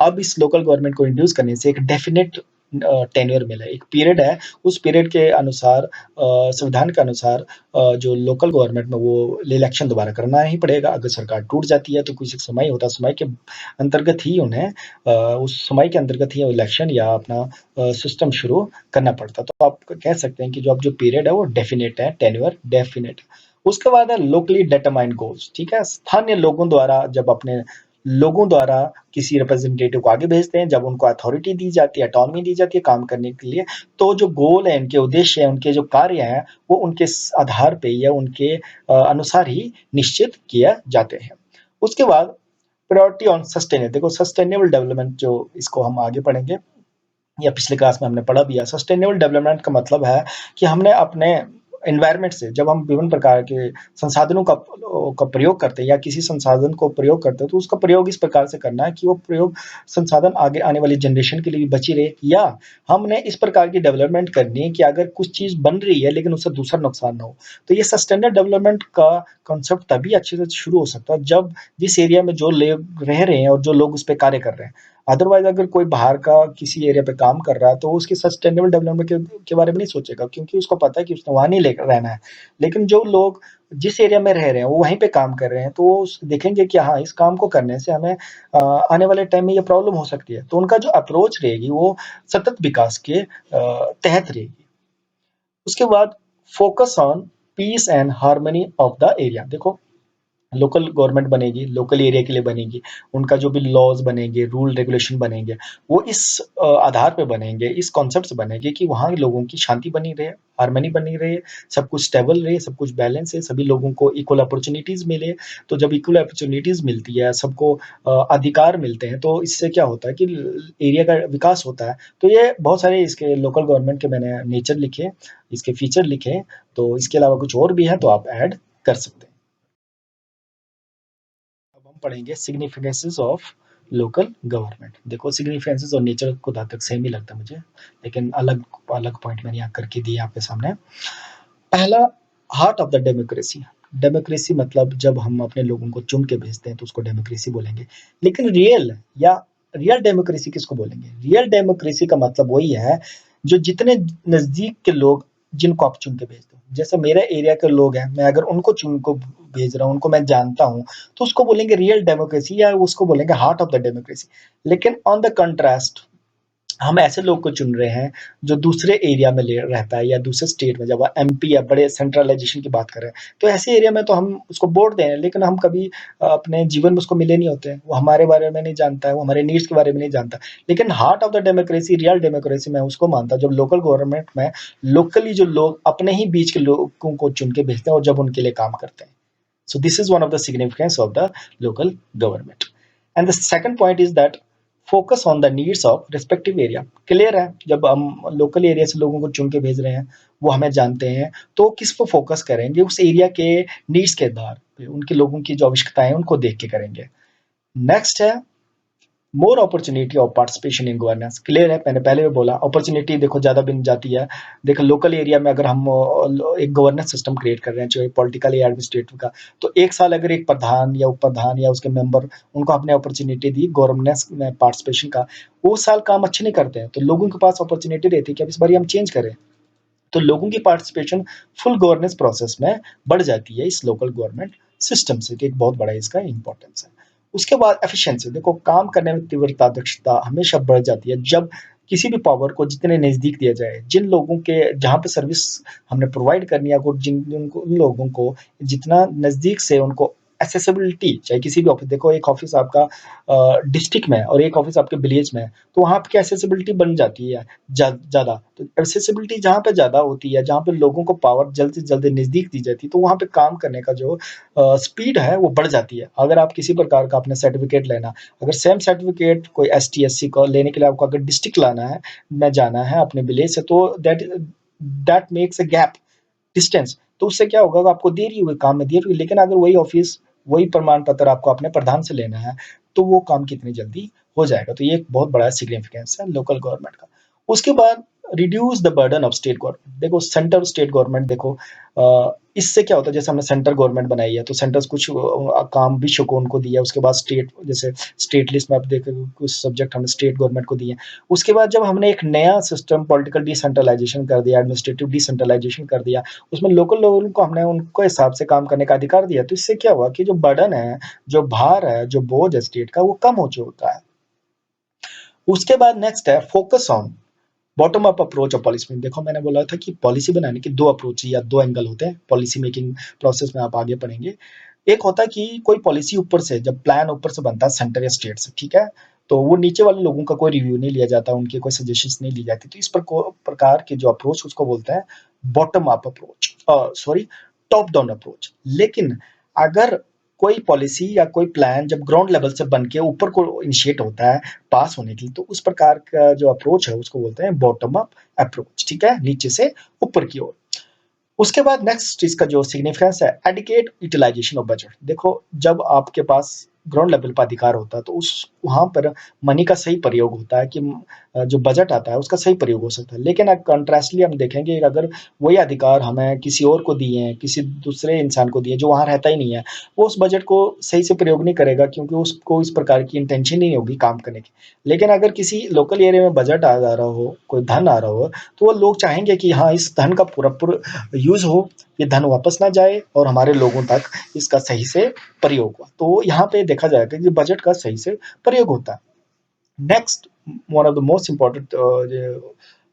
अब इस लोकल गवर्नमेंट को इंट्रोड्यूस करने से एक डेफिनेट टेन्योर मिला है, एक पीरियड है, उस पीरियड के अनुसार संविधान के अनुसार जो लोकल गवर्नमेंट में वो इलेक्शन दोबारा करना ही पड़ेगा। अगर सरकार टूट जाती है तो कुछ एक समय होता है, समय के अंतर्गत ही उन्हें उस समय के अंतर्गत ही इलेक्शन या अपना सिस्टम शुरू करना पड़ता है। तो आप कह सकते हैं कि जो अब जो पीरियड है वो डेफिनेट है, टेन्योर डेफिनेट है। उसके बाद है लोकली डिटरमाइंड गोल्स, ठीक है? स्थानीय लोगों द्वारा जब अपने लोगों द्वारा किसी रिप्रेजेंटेटिव को आगे भेजते हैं, जब उनको अथॉरिटी दी जाती है, ऑटोनॉमी दी जाती है काम करने के लिए, तो जो गोल है, इनके उद्देश्य हैं, उनके जो कार्य हैं, वो उनके आधार पे या उनके अनुसार ही निश्चित किए जाते हैं। उसके बाद प्रायोरिटी ऑन सस्टेनेबल, देखो सस्टेनेबल डेवलपमेंट जो इसको हम आगे पढ़ेंगे या पिछले क्लास में हमने पढ़ा भी है। सस्टेनेबल डेवलपमेंट का मतलब है कि हमने अपने एनवायरनमेंट से जब हम विभिन्न प्रकार के संसाधनों का प्रयोग करते हैं या किसी संसाधन को प्रयोग करते हैं, तो उसका प्रयोग इस प्रकार से करना है कि वो प्रयोग संसाधन आगे आने वाली जनरेशन के लिए भी बची रहे, या हमने इस प्रकार की डेवलपमेंट करनी है कि अगर कुछ चीज़ बन रही है लेकिन उससे दूसरा नुकसान ना हो। तो ये सस्टेनेबल डेवलपमेंट का कॉन्सेप्ट तभी अच्छे से शुरू हो सकता है जब जिस एरिया में जो लोग रह रहे हैं और जो लोग उस पे कार्य कर रहे हैं। अदरवाइज़ अगर कोई बाहर का किसी एरिया पे काम कर रहा है, तो वो उसकी सस्टेनेबल डेवलपमेंट के बारे में नहीं सोचेगा, क्योंकि उसको पता है कि उसने वहाँ नहीं ले रहना है। लेकिन जो लोग जिस एरिया में रह रहे हैं, वो वहीं पे काम कर रहे हैं, तो वो देखेंगे कि हाँ, इस काम को करने से हमें आने वाले टाइम में ये प्रॉब्लम हो सकती है। तो उनका जो अप्रोच रहेगी, वो सतत विकास के तहत रहेगी। उसके बाद focus on peace and harmony of the area. देखो, लोकल गवर्नमेंट बनेगी, लोकल एरिया के लिए बनेगी, उनका जो भी लॉज बनेंगे, रूल रेगुलेशन बनेंगे, वो इस आधार पे बनेंगे, इस कॉन्सेप्ट से बनेंगे कि वहाँ लोगों की शांति बनी रहे, हार्मनी बनी रहे, सब कुछ स्टेबल रहे, सब कुछ बैलेंस है, सभी लोगों को इक्वल अपॉर्चुनिटीज़ मिले। तो जब इक्वल अपॉर्चुनिटीज़ मिलती है, सबको अधिकार मिलते हैं, तो इससे क्या होता है कि एरिया का विकास होता है। तो ये बहुत सारे इसके लोकल गवर्नमेंट के मैंने नेचर लिखे, इसके फीचर लिखे, तो इसके अलावा कुछ और भी है तो आप ऐड कर सकते हैं। अब हम पढ़ेंगे सिग्निफिकेंसेस ऑफ लोकल गवर्नमेंट। देखो, सिग्निफिकेंसेस और नेचर को जहाँ तक सेम ही लगता है मुझे, लेकिन अलग अलग पॉइंट मैंने यहाँ करके दिए आपके सामने। पहला, heart of the democracy. Democracy मतलब जब हम अपने लोगों को चुन के भेजते हैं तो उसको डेमोक्रेसी बोलेंगे। लेकिन रियल डेमोक्रेसी किसको बोलेंगे? रियल डेमोक्रेसी का मतलब वही है जो जितने नज़दीक के लोग जिनको आप चुन के भेजते हो। जैसे मेरे एरिया के लोग हैं, मैं अगर उनको चुन को भेज रहा हूँ, उनको मैं जानता हूँ, तो उसको बोलेंगे रियल डेमोक्रेसी या उसको बोलेंगे हार्ट ऑफ द डेमोक्रेसी। लेकिन ऑन द कंट्रास्ट, हम ऐसे लोग को चुन रहे हैं जो दूसरे एरिया में ले रहता है या दूसरे स्टेट में, जब MP या बड़े सेंट्रलाइजेशन की बात कर रहे हैं, तो ऐसे एरिया में तो हम उसको वोट दें, लेकिन हम कभी अपने जीवन में उसको मिले नहीं होते हैं, वो हमारे बारे में नहीं जानता है, वो हमारे नीड्स के बारे में नहीं जानता। लेकिन heart of the democracy, real democracy मैं उसको मानता हूँ जब लोकल गवर्नमेंट में लोकली जो लोग अपने ही बीच के लोगों को चुन के भेजते हैं और जब उनके लिए काम करते हैं। So this is one of the significance of the local government. And the second point is that focus on the needs of respective area. Clear है, जब हम लोकल एरिया से लोगों को चुन के भेज रहे हैं, वो हमें जानते हैं, तो किस पर फोकस करेंगे? उस एरिया के नीड्स के आधार पे, उनके लोगों की जो आवश्यकताएं हैं उनको देख के करेंगे। नेक्स्ट है more opportunity of participation in governance. Clear है, मैंने पहले भी बोला, अपॉर्चुनिटी देखो ज़्यादा बन जाती है। देखो, लोकल एरिया में अगर हम एक गवर्नेंस सिस्टम क्रिएट कर रहे हैं, चाहे पॉलिटिकल या एडमिनिस्ट्रेटिव का, तो एक साल अगर एक प्रधान या उप प्रधान या उसके मेंबर, उनको आपने अपॉर्चुनिटी दी गवर्नेंस में पार्टिसिपेशन का, वो साल काम अच्छे नहीं करते हैं, तो लोगों के पास अपॉर्चुनिटी रहती है कि अब इस बार हम चेंज करें। तो लोगों की पार्टिसिपेशन फुल गवर्नेंस प्रोसेस में बढ़ जाती है इस लोकल गवर्नमेंट सिस्टम से, कि एक बहुत बड़ा इसका इंपॉर्टेंस है। उसके बाद एफिशिएंसी, देखो काम करने में तीव्रता, दक्षता हमेशा बढ़ जाती है जब किसी भी पावर को जितने नज़दीक दिया जाए, जिन लोगों के जहाँ पे सर्विस हमने प्रोवाइड करनी है, को जिन उनको उन लोगों को जितना नज़दीक से उनको एक्सेसिबिलिटी, चाहे किसी भी ऑफिस, देखो एक ऑफिस आपका डिस्ट्रिक्ट में है और एक ऑफिस आपके विलेज में है, तो वहाँ पे एक्सेसिबिलिटी बन जाती है ज़्यादा। तो एक्सेसिबिलिटी जहाँ पे ज़्यादा होती है, जहाँ पे लोगों को पावर जल्द से जल्द नज़दीक दी जाती है, तो वहाँ पे काम करने का जो स्पीड है वो बढ़ जाती है। अगर आप किसी प्रकार का अपना सर्टिफिकेट लेना, अगर सेम सर्टिफिकेट कोई एसटी एससी को लेने के लिए आपको अगर डिस्ट्रिक्ट लाना है, में जाना है अपने विलेज से, तो that that makes a gap, distance. तो उससे क्या होगा, आपको देरी हुई, काम में देरी हुई, लेकिन अगर वही ऑफिस, वही प्रमाण पत्र आपको अपने प्रधान से लेना है, तो वो काम कितनी जल्दी हो जाएगा। तो ये एक बहुत बड़ा सिग्निफिकेंस है लोकल गवर्नमेंट का। उसके बाद reduce the burden of state government. देखो सेंटर स्टेट गवर्नमेंट, देखो इससे क्या होता है, जैसे हमने सेंटर गवर्नमेंट बनाई है, तो सेंटर्स कुछ काम विश्व को उनको दिया, उसके बाद स्टेट, जैसे स्टेट लिस्ट में आप देखोगे कुछ सब्जेक्ट हमने स्टेट गवर्नमेंट को दिए। उसके बाद जब हमने एक नया सिस्टम पॉलिटिकल डिसेंट्रलाइजेशन कर दिया, एडमिनिस्ट्रेटिव डिसेंट्रलाइजेशन कर दिया, उसमें लोकल लोगों को हमने उनको हिसाब से काम करने का अधिकार दिया, तो इससे क्या हुआ कि जो बर्डन है, जो भार है, जो बोझ है स्टेट का, वो कम हो चुका है। उसके बाद नेक्स्ट है focus on bottom up approach of policy making. देखो मैंने बोला था कि पॉलिसी बनाने के दो अप्रोच या दो एंगल होते हैं पॉलिसी मेकिंग प्रोसेस में, आप आगे पढ़ेंगे। एक होता है कि कोई पॉलिसी ऊपर से, जब प्लान ऊपर से बनता है सेंटर या स्टेट से, ठीक है, तो वो नीचे वाले लोगों का कोई रिव्यू नहीं लिया जाता, उनके कोई सजेशंस नहीं ली जाती, तो इस प्रकार के जो अप्रोच उसको बोलते हैं bottom up approach, sorry top down approach. लेकिन अगर कोई पॉलिसी या कोई प्लान जब ग्राउंड लेवल से बन के ऊपर को इनिशिएट होता है पास होने के लिए, तो उस प्रकार का जो अप्रोच है उसको बोलते हैं बॉटम अप अप्रोच, ठीक है, नीचे से ऊपर की ओर। उसके बाद नेक्स्ट इसका जो सिग्निफिकेंस है, एडिकेट यूटिलाइजेशन ऑफ बजट। देखो जब आपके पास ग्राउंड लेवल पर अधिकार होता है, तो उस वहां पर मनी का सही प्रयोग होता है कि जो बजट आता है उसका सही प्रयोग हो सकता है। लेकिन कंट्रास्टली हम देखेंगे, अगर वही अधिकार हमें किसी और को दिए हैं, किसी दूसरे इंसान को दिए जो वहां रहता ही नहीं है, वो उस बजट को सही से प्रयोग नहीं करेगा, क्योंकि उसको इस प्रकार की इंटेंशन नहीं होगी काम करने की। लेकिन अगर किसी लोकल एरिया में बजट आ जा रहा हो, कोई धन आ रहा हो, तो वो लोग चाहेंगे कि हाँ इस धन का पूरा पूरा यूज हो, ये धन वापस ना जाए और हमारे लोगों तक इसका सही से प्रयोग हो। तो यहाँ पे देखा जाएगा कि बजट का सही से प्रयोग होता है। Next, one of the most important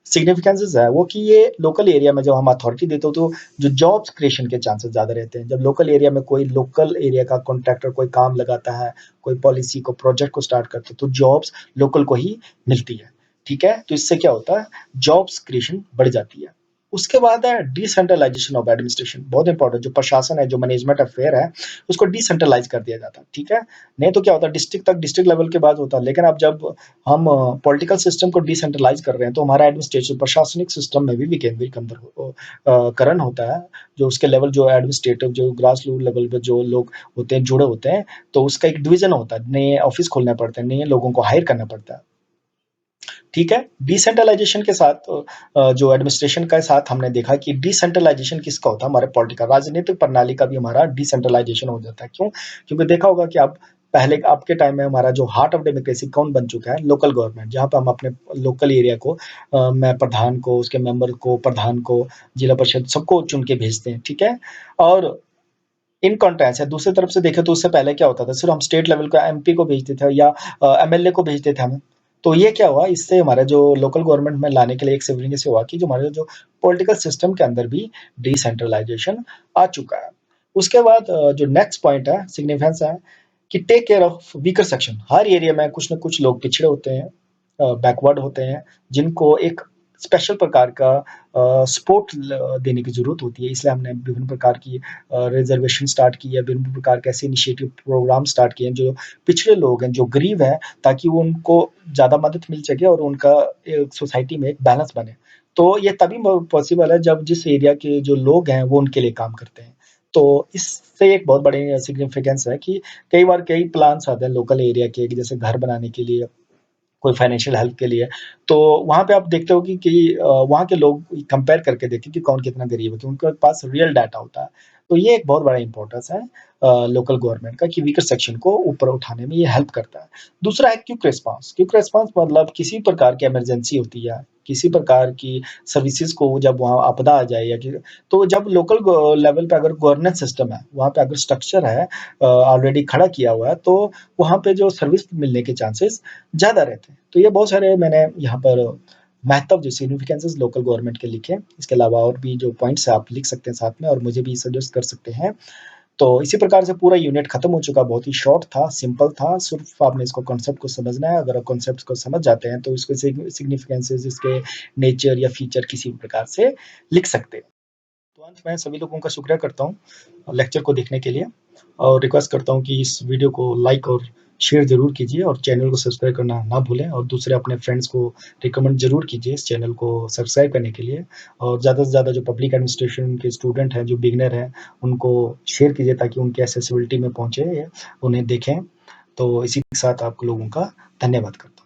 significances है वो कि ये लोकल एरिया में जब हम अथॉरिटी देते हो, तो जो जॉब्स क्रिएशन के चांसेस ज़्यादा रहते हैं। जब लोकल एरिया में कोई लोकल एरिया का कॉन्ट्रैक्टर कोई काम लगाता है, कोई पॉलिसी को प्रोजेक्ट को स्टार्ट करता है, तो जॉब्स लोकल को ही मिलती है, ठीक है। तो इससे क्या होता है, जॉब्स क्रिएशन बढ़ जाती है। उसके बाद है डिसेंट्रलाइजेशन ऑफ एडमिनिस्ट्रेशन, बहुत इंपॉर्टेंट। जो प्रशासन है, जो मैनेजमेंट अफेयर है, उसको डिसेंट्रलाइज कर दिया जाता है, ठीक है। नहीं तो क्या होता है, डिस्ट्रिक्ट तक, डिस्ट्रिक्ट लेवल के बाद होता है, लेकिन अब जब हम पॉलिटिकल सिस्टम को डिसेंट्रलाइज कर रहे हैं, तो हमारा एडमिनिस्ट्रेशन प्रशासनिक सिस्टम में भी विकेंद्रीकरण होता है। जो उसके लेवल, जो एडमिनिस्ट्रेटिव, जो ग्रास रूट लेवल पे जो लोग होते हैं, जुड़े होते हैं, तो उसका एक डिवीजन होता है, नए ऑफिस खोलने पड़ते हैं, नए लोगों को हायर करना पड़ता है, ठीक है। डिसेंट्रलाइजेशन के साथ जो एडमिनिस्ट्रेशन के साथ हमने देखा कि डिसेंट्रलाइजेशन किसका होता है, हमारे पॉलिटिकल राजनीतिक प्रणाली का भी हमारा डिसेंट्रलाइजेशन हो जाता है। क्यों? क्योंकि देखा होगा कि आप पहले आपके टाइम में हमारा जो हार्ट ऑफ डेमोक्रेसी कौन बन चुका है, लोकल गवर्नमेंट, जहाँ पे हम अपने लोकल एरिया को में प्रधान को, उसके मेंबर को, प्रधान को, जिला परिषद सबको चुन के भेजते हैं, ठीक है। और इन कॉन्ट्रास्ट है, दूसरी तरफ से देखें तो उससे पहले क्या होता था, सिर्फ हम स्टेट लेवल का एमपी को भेजते थे या एमएलए को भेजते थे हम। तो ये क्या हुआ, इससे हमारा जो लोकल गवर्नमेंट में लाने के लिए एक सिवरिंग से हुआ कि जो हमारे जो पॉलिटिकल सिस्टम के अंदर भी डिसेंट्रलाइजेशन आ चुका है। उसके बाद जो नेक्स्ट पॉइंट है, सिग्निफिकेंस है कि take care of weaker section. हर एरिया में कुछ ना कुछ लोग पिछड़े होते हैं, बैकवर्ड होते हैं, जिनको एक स्पेशल प्रकार का सपोर्ट देने की जरूरत होती है। इसलिए हमने विभिन्न प्रकार की रिजर्वेशन स्टार्ट की है, विभिन्न प्रकार के ऐसे इनिशिएटिव प्रोग्राम स्टार्ट किए हैं जो पिछड़े लोग हैं, जो गरीब हैं, ताकि वो उनको ज़्यादा मदद मिल सके और उनका सोसाइटी में एक बैलेंस बने। तो ये तभी पॉसिबल है जब जिस एरिया के जो लोग हैं वो उनके लिए काम करते हैं। तो इससे एक बहुत बड़ी सिग्निफिकेंस है कि कई बार कई प्लान्स आते हैं लोकल एरिया के, जैसे घर बनाने के लिए, कोई फाइनेंशियल हेल्प के लिए। तो वहाँ पे आप देखते हो कि वहाँ के लोग कंपेयर करके देखें कि कौन कितना गरीब है, कि उनके पास रियल डाटा होता है। तो ये एक बहुत बड़ा इम्पोर्टेंस है लोकल गवर्नमेंट का कि वीकर सेक्शन को ऊपर उठाने में ये हेल्प करता है। दूसरा है क्विक रिस्पॉन्स। क्विक रिस्पॉन्स मतलब किसी प्रकार की इमरजेंसी होती है, किसी प्रकार की सर्विसेज़ को जब वहाँ आपदा आ जाए या कि तो जब लोकल लेवल पे अगर गवर्नेंस सिस्टम है, वहाँ पे अगर स्ट्रक्चर है ऑलरेडी खड़ा किया हुआ है, तो वहाँ पे जो सर्विस मिलने के चांसेस ज़्यादा रहते हैं। तो ये बहुत सारे मैंने यहाँ पर महत्व जो सिग्निफिकेंसेस लोकल गवर्नमेंट के लिखे। इसके अलावा और भी जो पॉइंट्स हैं आप लिख सकते हैं साथ में और मुझे भी सजेस्ट कर सकते हैं। तो इसी प्रकार से पूरा यूनिट खत्म हो चुका, बहुत ही शॉर्ट था, सिंपल था, सिर्फ़ आपने इसको कॉन्सेप्ट को समझना है। अगर आप कॉन्सेप्ट्स को समझ जाते हैं, तो इसके सिग्निफिकेंसेस, इसके नेचर या फीचर किसी भी प्रकार से लिख सकते हैं। तो अंत में सभी लोगों का शुक्रिया करता हूँ लेक्चर को देखने के लिए और रिक्वेस्ट करता हूँ कि इस वीडियो को लाइक और शेयर ज़रूर कीजिए और चैनल को सब्सक्राइब करना ना भूलें और दूसरे अपने फ्रेंड्स को रिकमेंड ज़रूर कीजिए इस चैनल को सब्सक्राइब करने के लिए और ज़्यादा से ज़्यादा जो पब्लिक एडमिनिस्ट्रेशन के स्टूडेंट हैं, जो बिगिनर हैं, उनको शेयर कीजिए ताकि उनके एक्सेसिबिलिटी में पहुँचे, उन्हें देखें। तो इसी के साथ आप लोगों का धन्यवाद करता हूँ।